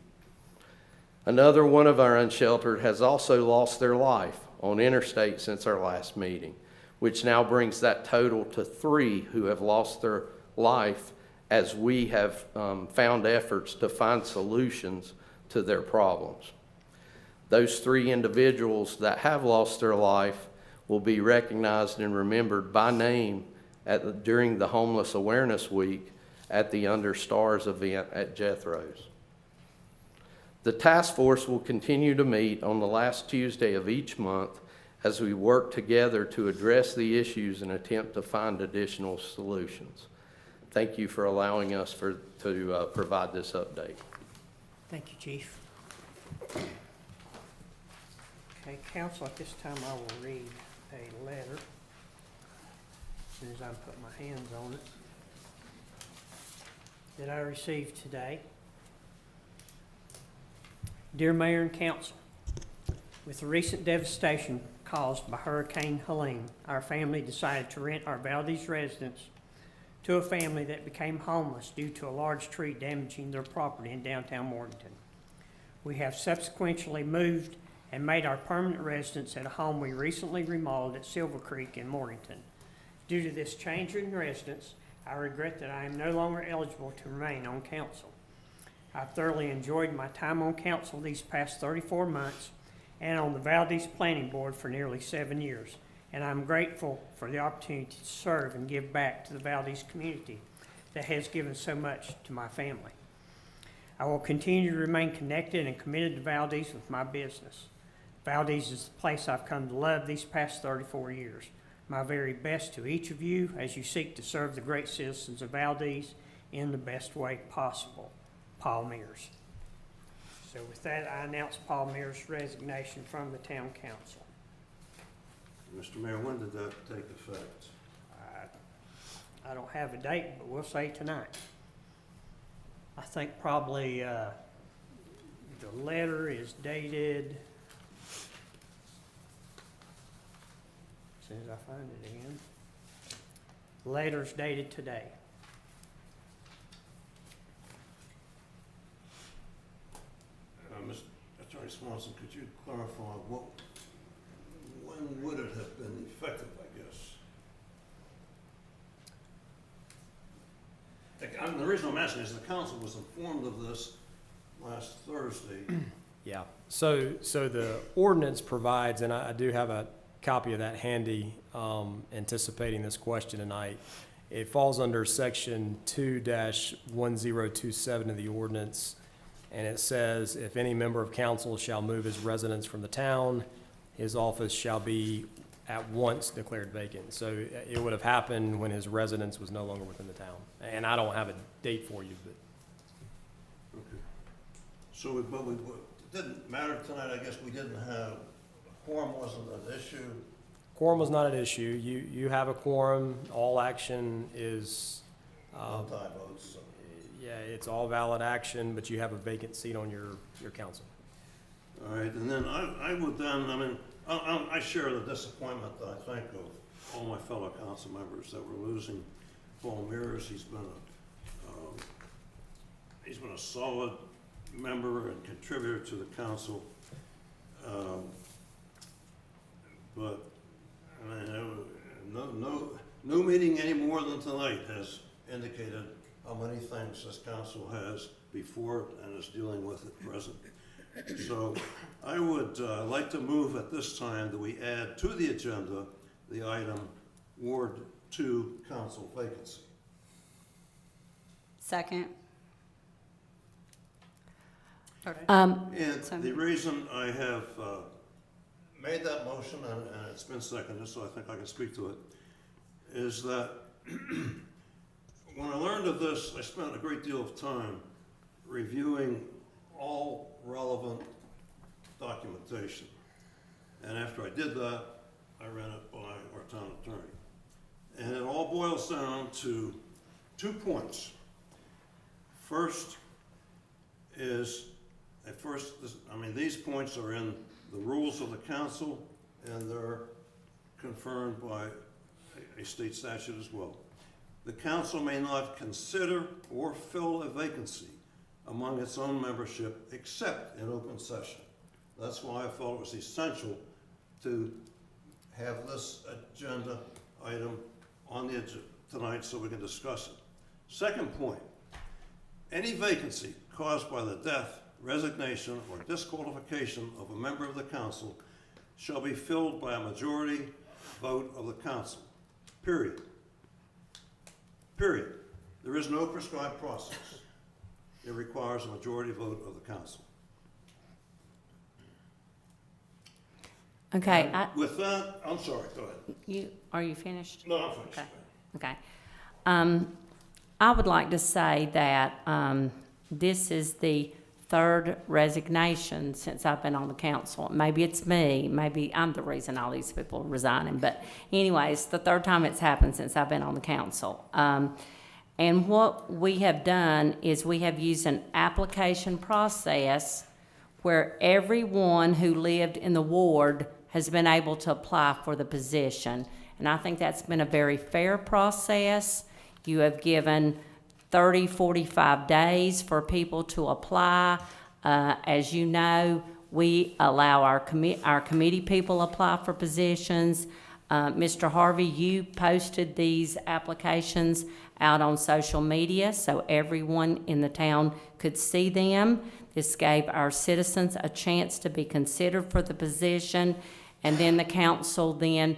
Another one of our unsheltered has also lost their life on interstate since our last meeting, which now brings that total to 3 who have lost their life as we have found efforts to find solutions to their problems. Those 3 individuals that have lost their life will be recognized and remembered by name during the Homeless Awareness Week at the Under Stars event at Jethro's. The task force will continue to meet on the last Tuesday of each month as we work together to address the issues and attempt to find additional solutions. Thank you for allowing us to provide this update. Thank you, Chief. Okay, council, at this time I will read a letter as soon as I put my hands on it that I received today. Dear Mayor and Council, with the recent devastation caused by Hurricane Helene, our family decided to rent our Valdese residence to a family that became homeless due to a large tree damaging their property in downtown Morganton. We have subsequently moved and made our permanent residence at a home we recently remodeled at Silver Creek in Morganton. Due to this change in residence, I regret that I am no longer eligible to remain on council. I've thoroughly enjoyed my time on council these past 34 months and on the Valdese Planning Board for nearly 7 years, and I'm grateful for the opportunity to serve and give back to the Valdese community that has given so much to my family. I will continue to remain connected and committed to Valdese with my business. Valdese is the place I've come to love these past 34 years. My very best to each of you as you seek to serve the great citizens of Valdese in the best way possible. Paul Mears. So with that, I announce Paul Mears' resignation from the town council. Mr. Mayor, when did that take effect? I don't have a date, but we'll say tonight. I think probably the letter is dated, as soon as I find it again. The letter's dated today. Mr. Attorney Swanson, could you clarify when would it have been effective, I guess? The reason I'm asking is the council was informed of this last Thursday. Yeah, so the ordinance provides, and I do have a copy of that handy, anticipating this question tonight. It falls under section 2-1027 of the ordinance, and it says, if any member of council shall move his residence from the town, his office shall be at once declared vacant. So it would have happened when his residence was no longer within the town. And I don't have a date for you, but. Okay. So, it didn't matter tonight, I guess we didn't have, quorum wasn't an issue. Quorum was not an issue. You have a quorum. All action is, Multi-votes. So. yeah, it's all valid action, but you have a vacant seat on your council. All right, and then I would then, I share the disappointment that I think of all my fellow council members that we're losing Paul Mears. He's been a solid member and contributor to the council. but, I mean, no meeting any more than tonight has indicated how many things this council has before it and is dealing with at present. So I would like to move at this time that we add to the agenda the item Ward 2 council vacancy. Second. And So- the reason I have made that motion, and it's been seconded, so I think I can speak to it, is that when I learned of this, I spent a great deal of time reviewing all relevant documentation. And after I did that, I ran it by our town attorney. And it all boils down to 2 points. First is, these points are in the rules of the council, and they're confirmed by a state statute as well. The council may not consider or fill a vacancy among its own membership except in open session. That's why I felt it was essential to have this agenda item on the agenda tonight so we can discuss it. Second point, any vacancy caused by the death, resignation, or disqualification of a member of the council shall be filled by a majority vote of the council. Period. Period. There is no prescribed process. It requires a majority vote of the council. Okay, With that, I'm sorry, go ahead. are you finished? No, I'm finished. Okay. I would like to say that this is the third resignation since I've been on the council. Maybe it's me, maybe I'm the reason all these people are resigning, but anyways, the third time it's happened since I've been on the council. And what we have done is we have used an application process where everyone who lived in the ward has been able to apply for the position. And I think that's been a very fair process. You have given 30, 45 days for people to apply. As you know, we allow our committee people apply for positions. Mr. Harvey, you posted these applications out on social media so everyone in the town could see them. This gave our citizens a chance to be considered for the position, and then the council then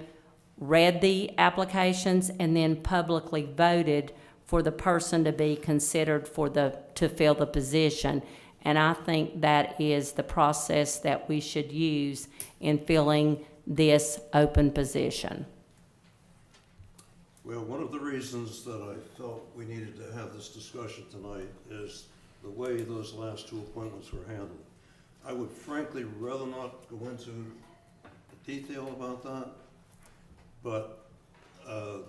read the applications and then publicly voted for the person to be considered to fill the position. And I think that is the process that we should use in filling this open position. Well, one of the reasons that I felt we needed to have this discussion tonight is the way those last 2 appointments were handled. I would frankly rather not go into detail about that, but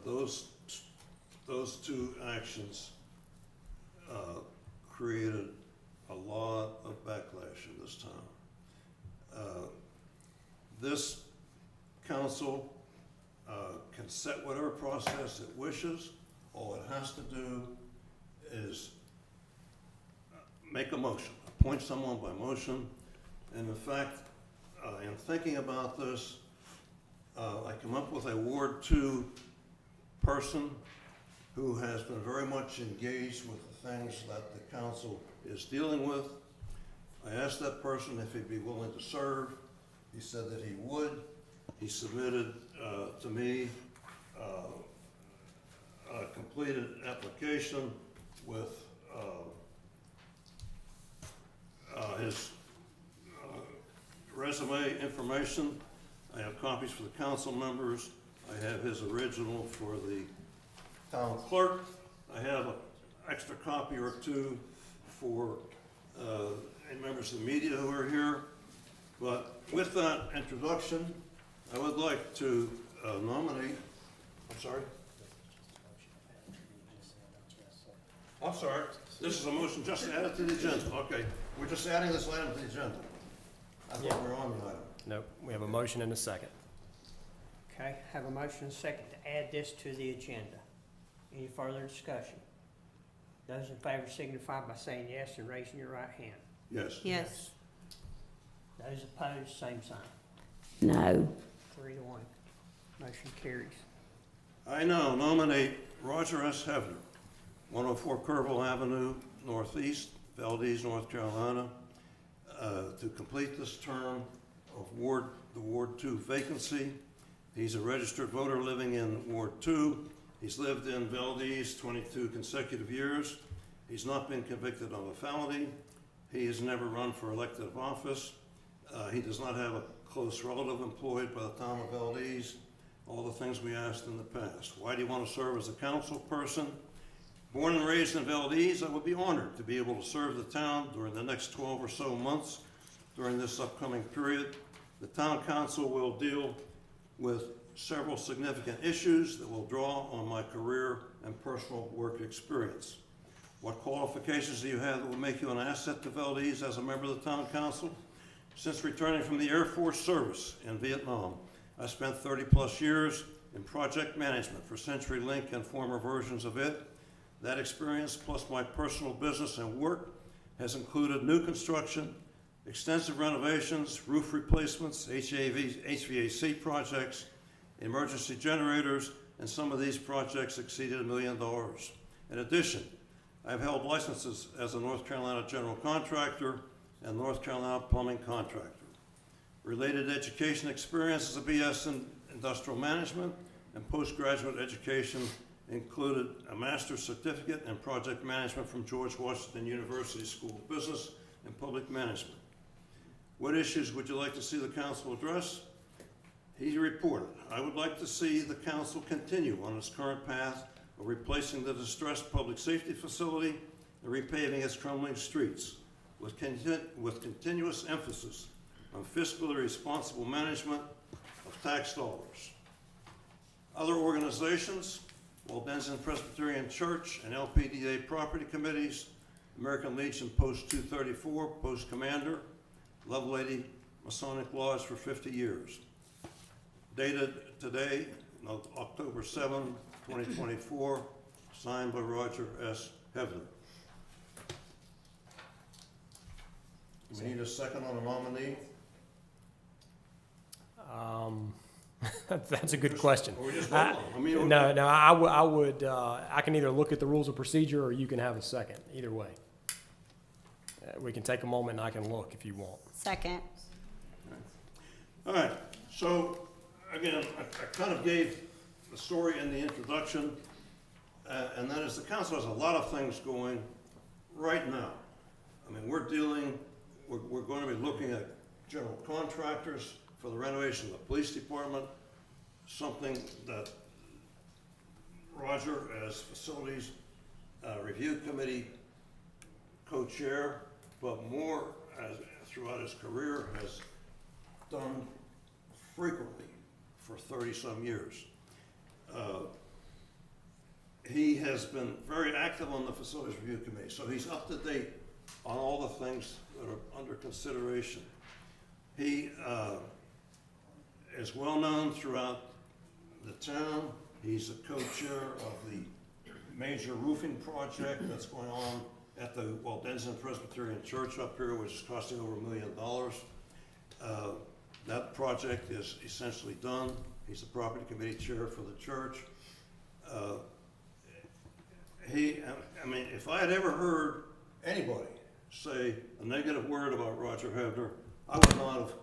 those 2 actions created a lot of backlash in this town. This council can set whatever process it wishes. All it has to do is make a motion, appoint someone by motion. And in fact, in thinking about this, I come up with a Ward 2 person who has been very much engaged with the things that the council is dealing with. I asked that person if he'd be willing to serve. He said that he would. He submitted to me a completed application with his resume information. I have copies for the council members. I have his original for the town clerk. I have an extra copy or 2 for any members of the media who are here. But with that introduction, I would like to nominate, I'm sorry? I'm sorry, this is a motion just to add it to the agenda. Okay, we're just adding this item to the agenda. I thought we were on the item. Nope, we have a motion and a second. Okay, have a motion and a second to add this to the agenda. Any further discussion? Those in favor signify by saying yes and raising your right hand. Yes. Yes. Those opposed, same sign. No. 3-1. Motion carries. I now nominate Roger S. Hebner, 104 Kerrville Avenue Northeast, Valdese, North Carolina, to complete this term of the Ward 2 vacancy. He's a registered voter living in Ward 2. He's lived in Valdese 22 consecutive years. He's not been convicted of a felony. He has never run for elective office. He does not have a close relative employed by the town of Valdese. All the things we asked in the past. Why do you want to serve as a council person? Born and raised in Valdese, I would be honored to be able to serve the town during the next 12 or so months during this upcoming period. The town council will deal with several significant issues that will draw on my career and personal work experience. What qualifications do you have that will make you an asset to Valdese as a member of the town council? Since returning from the Air Force service in Vietnam, I spent 30+ years in project management for CenturyLink and former versions of it. That experience, plus my personal business and work, has included new construction, extensive renovations, roof replacements, HVAC projects, emergency generators, and some of these projects exceeded $1 million. In addition, I've held licenses as a North Carolina general contractor and North Carolina plumbing contractor. Related education experience is a BS in industrial management, and postgraduate education included a master's certificate in project management from George Washington University School of Business and Public Management. What issues would you like to see the council address? He reported, I would like to see the council continue on its current path of replacing the distressed public safety facility and repaving its crumbling streets with continuous emphasis on fiscally responsible management of tax dollars. Other organizations, Valdese Presbyterian Church and LPDA property committees, American Legion Post 234, Post Commander, Lovelady Masonic Lodge for 50 years. Dated today, October 7, 2024, signed by Roger S. Hebner. We need a second on a nominee? That's a good question. Or we just vote on it? I mean, No, I would, I can either look at the rules of procedure or you can have a second, either way. We can take a moment and I can look if you want. Second. All right, so again, I kind of gave the story in the introduction, and that is the council has a lot of things going right now. I mean, we're going to be looking at general contractors for the renovation of the police department, something that Roger, as facilities review committee co-chair, but more throughout his career, has done frequently for 30-some years. He has been very active on the facilities review committee, so he's up to date on all the things that are under consideration. He is well known throughout the town. He's the co-chair of the major roofing project that's going on at the Valdese Presbyterian Church up here, which is costing over $1 million. That project is essentially done. He's the property committee chair for the church. I mean, if I had ever heard anybody say a negative word about Roger Hebner, I would not have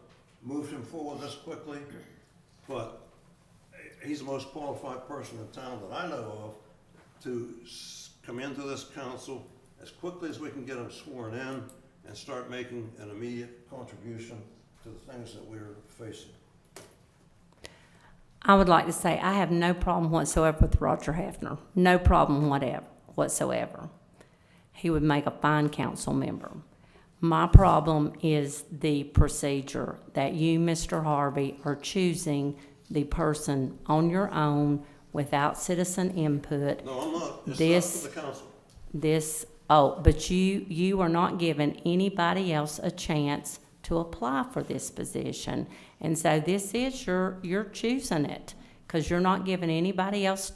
moved him forward this quickly, but he's the most qualified person in town that I know of to come into this council as quickly as we can get him sworn in and start making an immediate contribution to the things that we're facing. I would like to say I have no problem whatsoever with Roger Hefner. No problem whatsoever. He would make a fine council member. My problem is the procedure that you, Mr. Harvey, are choosing the person on your own without citizen input. No, I'm not. It's This- not for the council. But you are not giving anybody else a chance to apply for this position. And so this is you're choosing it, because you're not giving anybody else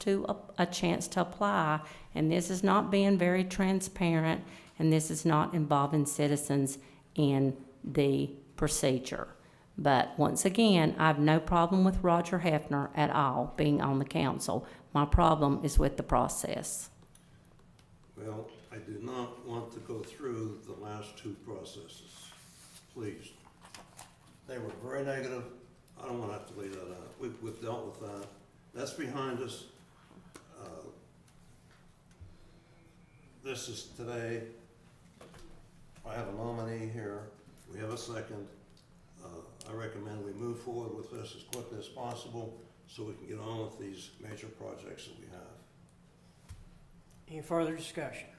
a chance to apply. And this is not being very transparent, and this is not involving citizens in the procedure. But once again, I have no problem with Roger Hefner at all being on the council. My problem is with the process. Well, I do not want to go through the last two processes, please. They were very negative. I don't want to have to leave that out. We've dealt with that. That's behind us. This is today. I have a nominee here. We have a second. I recommend we move forward with this as quickly as possible so we can get on with these major projects that we have. Any further discussion?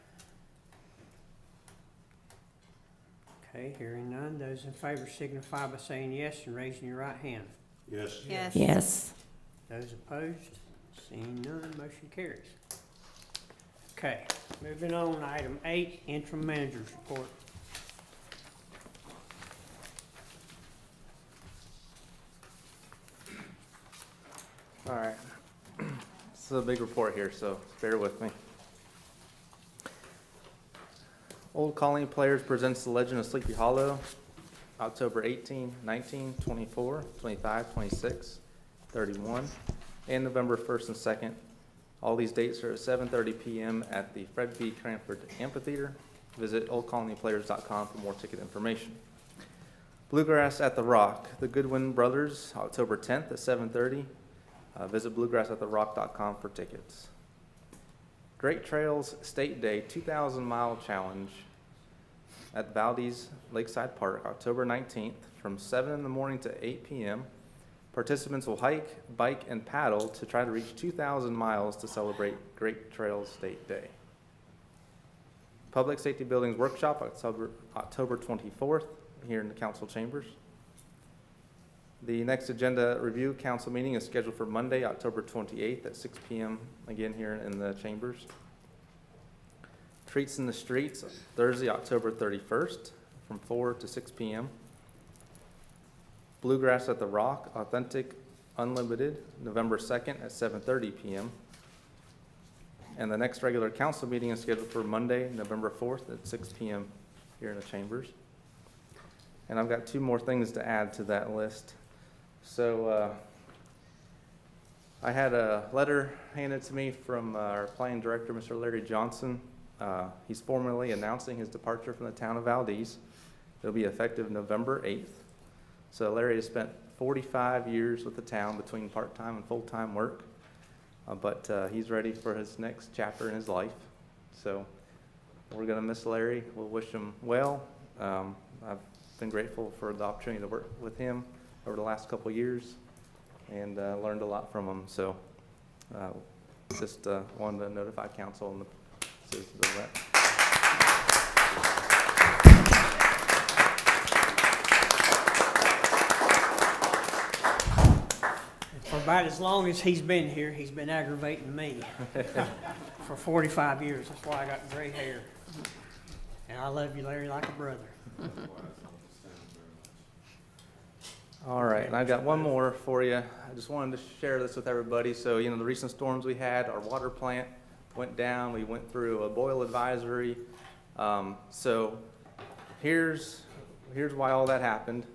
Okay, hearing none, those in favor signify by saying yes and raising your right hand. Yes? Yes. Yes. Those opposed, seeing none, motion carries. Okay, moving on, item 8, interim manager's report. All right. This is a big report here, so bear with me. Old Colony Players presents The Legend of Sleepy Hollow, October 18, 19, 24, 25, 26, 31, and November 1st and 2nd. All these dates are at 7:30 p.m. at the Fred B. Cranford Amphitheater. Visit oldcolonyplayers.com for more ticket information. Bluegrass at the Rock, the Goodwin Brothers, October 10th at 7:30. Visit bluegrassattherock.com for tickets. Great Trails State Day 2,000 Mile Challenge at Valdese Lakeside Park, October 19th from 7 in the morning to 8 p.m. Participants will hike, bike, and paddle to try to reach 2,000 miles to celebrate Great Trails State Day. Public Safety Buildings Workshop, October 24th, here in the council chambers. The next agenda review council meeting is scheduled for Monday, October 28th at 6 p.m., again here in the chambers. Treats in the Streets, Thursday, October 31st from 4 to 6 p.m. Bluegrass at the Rock, Authentic Unlimited, November 2nd at 7:30 p.m. And the next regular council meeting is scheduled for Monday, November 4th at 6 p.m. here in the chambers. And I've got two more things to add to that list. So I had a letter handed to me from our planning director, Mr. Larry Johnson. He's formally announcing his departure from the town of Valdese. It'll be effective November 8th. So Larry has spent 45 years with the town between part-time and full-time work, but he's ready for his next chapter in his life. So we're going to miss Larry. We'll wish him well. I've been grateful for the opportunity to work with him over the last couple of years and learned a lot from him. So just wanted to notify council and the citizens of that. For about as long as he's been here, he's been aggravating me for 45 years. That's why I got gray hair. And I love you, Larry, like a brother. All right, and I've got one more for you. I just wanted to share this with everybody. So, the recent storms we had, our water plant went down. We went through a boil advisory. So here's why all that happened.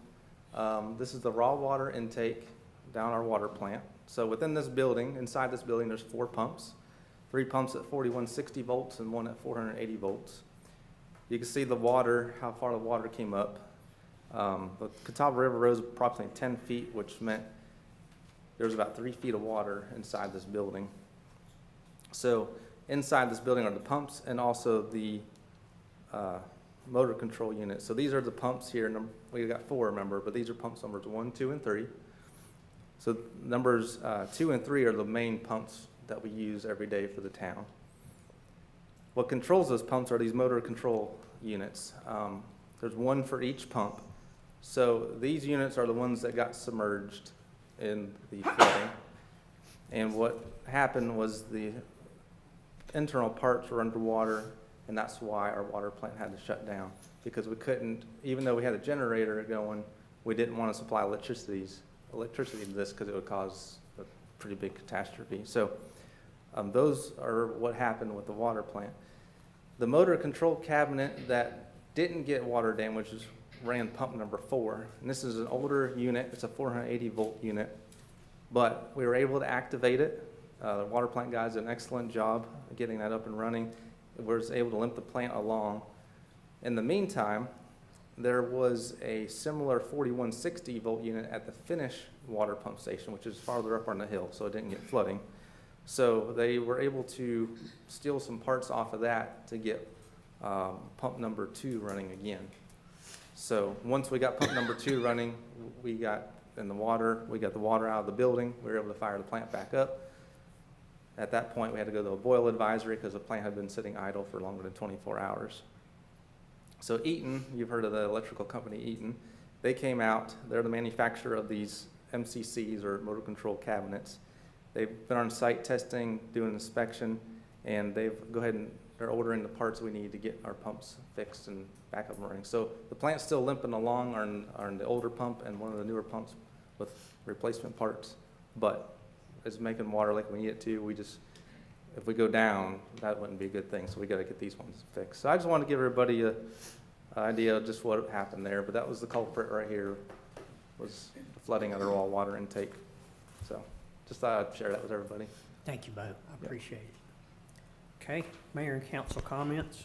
This is the raw water intake down our water plant. So within this building, inside this building, there's 4 pumps. 3 pumps at 4160 volts and 1 at 480 volts. You can see the water, how far the water came up. The Catawba River rose approximately 10 feet, which meant there was about 3 feet of water inside this building. So inside this building are the pumps and also the motor control unit. So these are the pumps here. We got 4, remember, but these are pumps numbers 1, 2, and 3. So numbers 2 and 3 are the main pumps that we use every day for the town. What controls those pumps are these motor control units. There's 1 for each pump. So these units are the ones that got submerged in the flooding. And what happened was the internal parts were underwater, and that's why our water plant had to shut down. Because we couldn't, even though we had a generator going, we didn't want to supply electricity to this because it would cause a pretty big catastrophe. So those are what happened with the water plant. The motor control cabinet that didn't get water damage ran pump number 4. And this is an older unit, it's a 480 volt unit, but we were able to activate it. The water plant guys did an excellent job of getting that up and running. We was able to limp the plant along. In the meantime, there was a similar 4160 volt unit at the Finnish water pump station, which is farther up on the hill, so it didn't get flooding. So they were able to steal some parts off of that to get pump number 2 running again. So once we got pump number 2 running, we got the water out of the building. We were able to fire the plant back up. At that point, we had to go to a boil advisory because the plant had been sitting idle for longer than 24 hours. So Eaton, you've heard of the electrical company Eaton, they came out. They're the manufacturer of these MCCs, or motor control cabinets. They've been on site testing, doing inspection, and they're ordering the parts we need to get our pumps fixed and back up and running. So the plant's still limping along on the older pump and one of the newer pumps with replacement parts, but it's making water like we need it to. If we go down, that wouldn't be a good thing, so we gotta get these ones fixed. So I just wanted to give everybody an idea of just what happened there, but that was the culprit right here, was the flooding of the raw water intake. So just thought I'd share that with everybody. Thank you, Bo. I appreciate it. Okay, Mayor and council comments.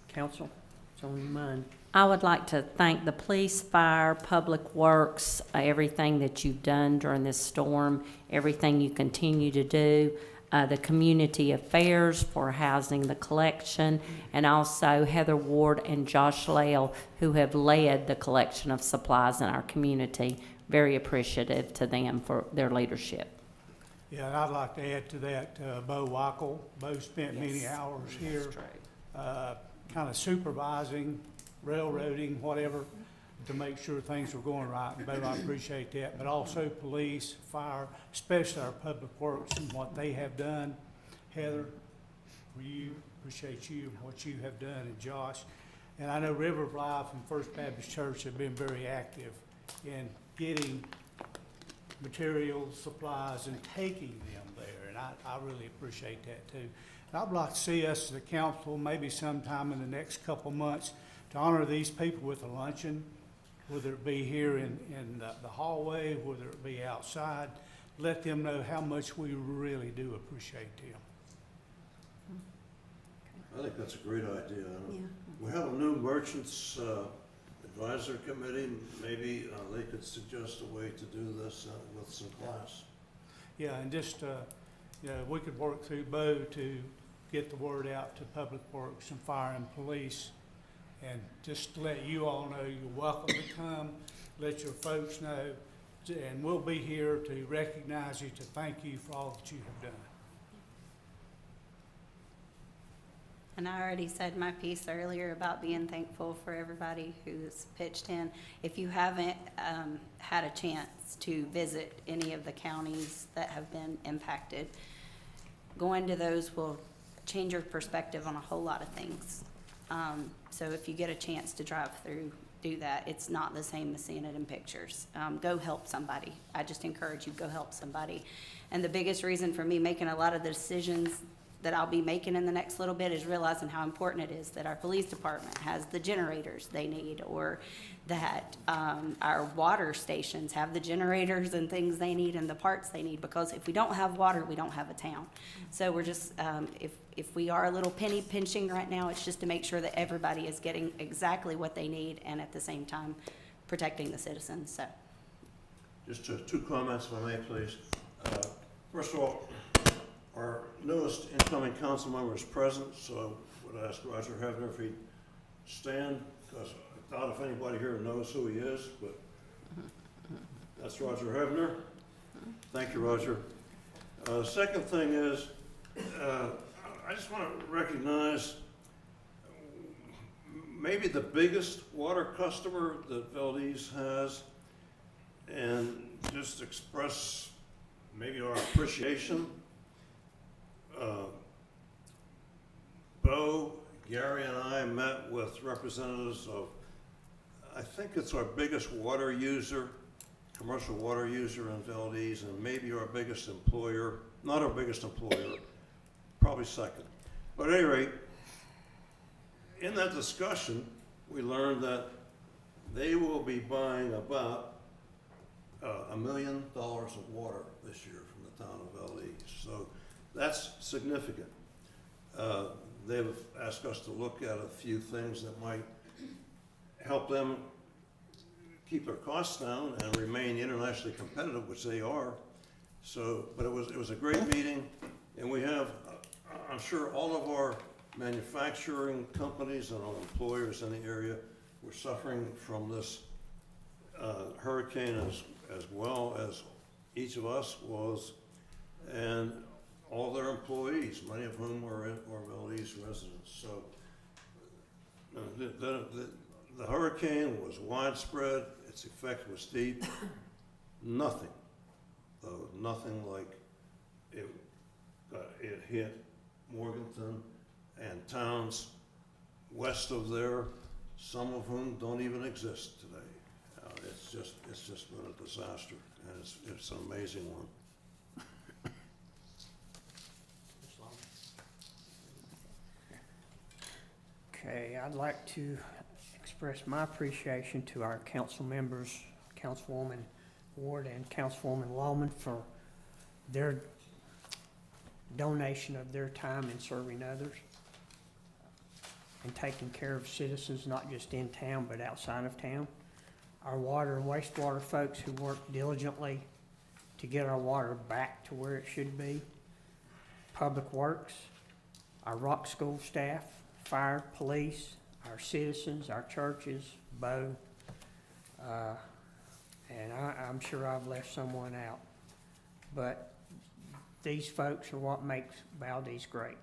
Council, it's on your mind. I would like to thank the police, fire, public works, everything that you've done during this storm, everything you continue to do, the community affairs for housing the collection, and also Heather Ward and Josh Lale, who have led the collection of supplies in our community. Very appreciative to them for their leadership. Yeah, and I'd like to add to that, Bo Wackel. Bo spent many hours here, kind of supervising, railroading, whatever, to make sure things were going right. And Bo, I appreciate that. But also police, fire, especially our public works and what they have done. Heather, for you, appreciate you and what you have done, and Josh. And I know River of Life and First Baptist Church have been very active in getting materials, supplies, and taking them there. And I really appreciate that too. And I'd like to see us as a council, maybe sometime in the next couple months, to honor these people with a luncheon, whether it be here in the hallway, whether it be outside. Let them know how much we really do appreciate them. I think that's a great idea. Yeah. We have a new merchants advisory committee. Maybe they could suggest a way to do this with some class. Yeah, and just, we could work through Bo to get the word out to Public Works and Fire and Police, and just to let you all know you're welcome to come, let your folks know, and we'll be here to recognize you, to thank you for all that you have done. And I already said my piece earlier about being thankful for everybody who's pitched in. If you haven't had a chance to visit any of the counties that have been impacted, going to those will change your perspective on a whole lot of things. So if you get a chance to drive through, do that. It's not the same as seeing it in pictures. Go help somebody. I just encourage you, go help somebody. And the biggest reason for me making a lot of the decisions that I'll be making in the next little bit is realizing how important it is that our police department has the generators they need, or that our water stations have the generators and things they need and the parts they need, because if we don't have water, we don't have a town. So we're just, if we are a little penny pinching right now, it's just to make sure that everybody is getting exactly what they need and at the same time protecting the citizens, so. Just two comments, if I may, please. First of all, our newest incoming council member is present, so I would ask Roger Hevner if he'd stand, because I doubt if anybody here knows who he is, but that's Roger Hevner. Thank you, Roger. Second thing is, I just want to recognize maybe the biggest water customer that Valdese has, and just express maybe our appreciation. Bo, Gary, and I met with representatives of, I think it's our biggest water user, commercial water user in Valdese, and maybe our biggest employer, not our biggest employer, probably second. But at any rate, in that discussion, we learned that They will be buying about $1 million of water this year from the town of Valdese. So that's significant. They've asked us to look at a few things that might help them keep their costs down and remain internationally competitive, which they are. So, but it was a great meeting, and we have, I'm sure all of our manufacturing companies and our employers in the area were suffering from this hurricane as well as each of us was, and all their employees, many of whom are Valdese residents. So the hurricane was widespread, its effect was deep. Nothing, though, nothing like it hit Morganton and towns west of there, some of whom don't even exist today. It's just been a disaster, and it's an amazing one. Okay, I'd like to express my appreciation to our council members, Councilwoman Ward and Councilwoman Lawman, for their donation of their time in serving others and taking care of citizens, not just in town, but outside of town. Our water and wastewater folks who work diligently to get our water back to where it should be. Public Works, our rock school staff, fire, police, our citizens, our churches, Bo. And I'm sure I've left someone out. But these folks are what makes Valdese great.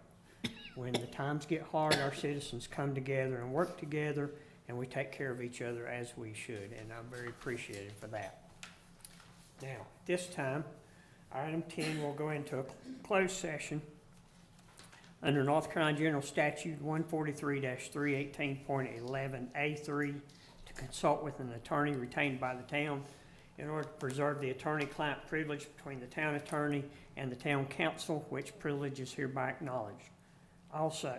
When the times get hard, our citizens come together and work together, and we take care of each other as we should, and I'm very appreciative for that. Now, this time, item 10 will go into a closed session under North Carolina General Statute 143-318.11A3 to consult with an attorney retained by the town in order to preserve the attorney-client privilege between the town attorney and the town council, which privilege is hereby acknowledged. Also,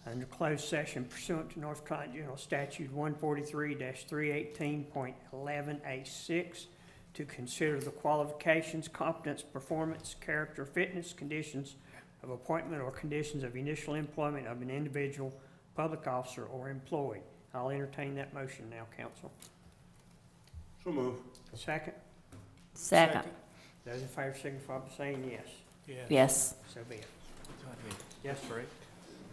under closed session pursuant to North Carolina General Statute 143-318.11A6 to consider the qualifications, competence, performance, character, fitness, conditions of appointment, or conditions of initial employment of an individual, public officer, or employee. I'll entertain that motion now, council. So move. Second? Second. Those in favor signify by saying yes. Yeah. Yes. So be it. Yes, Rick?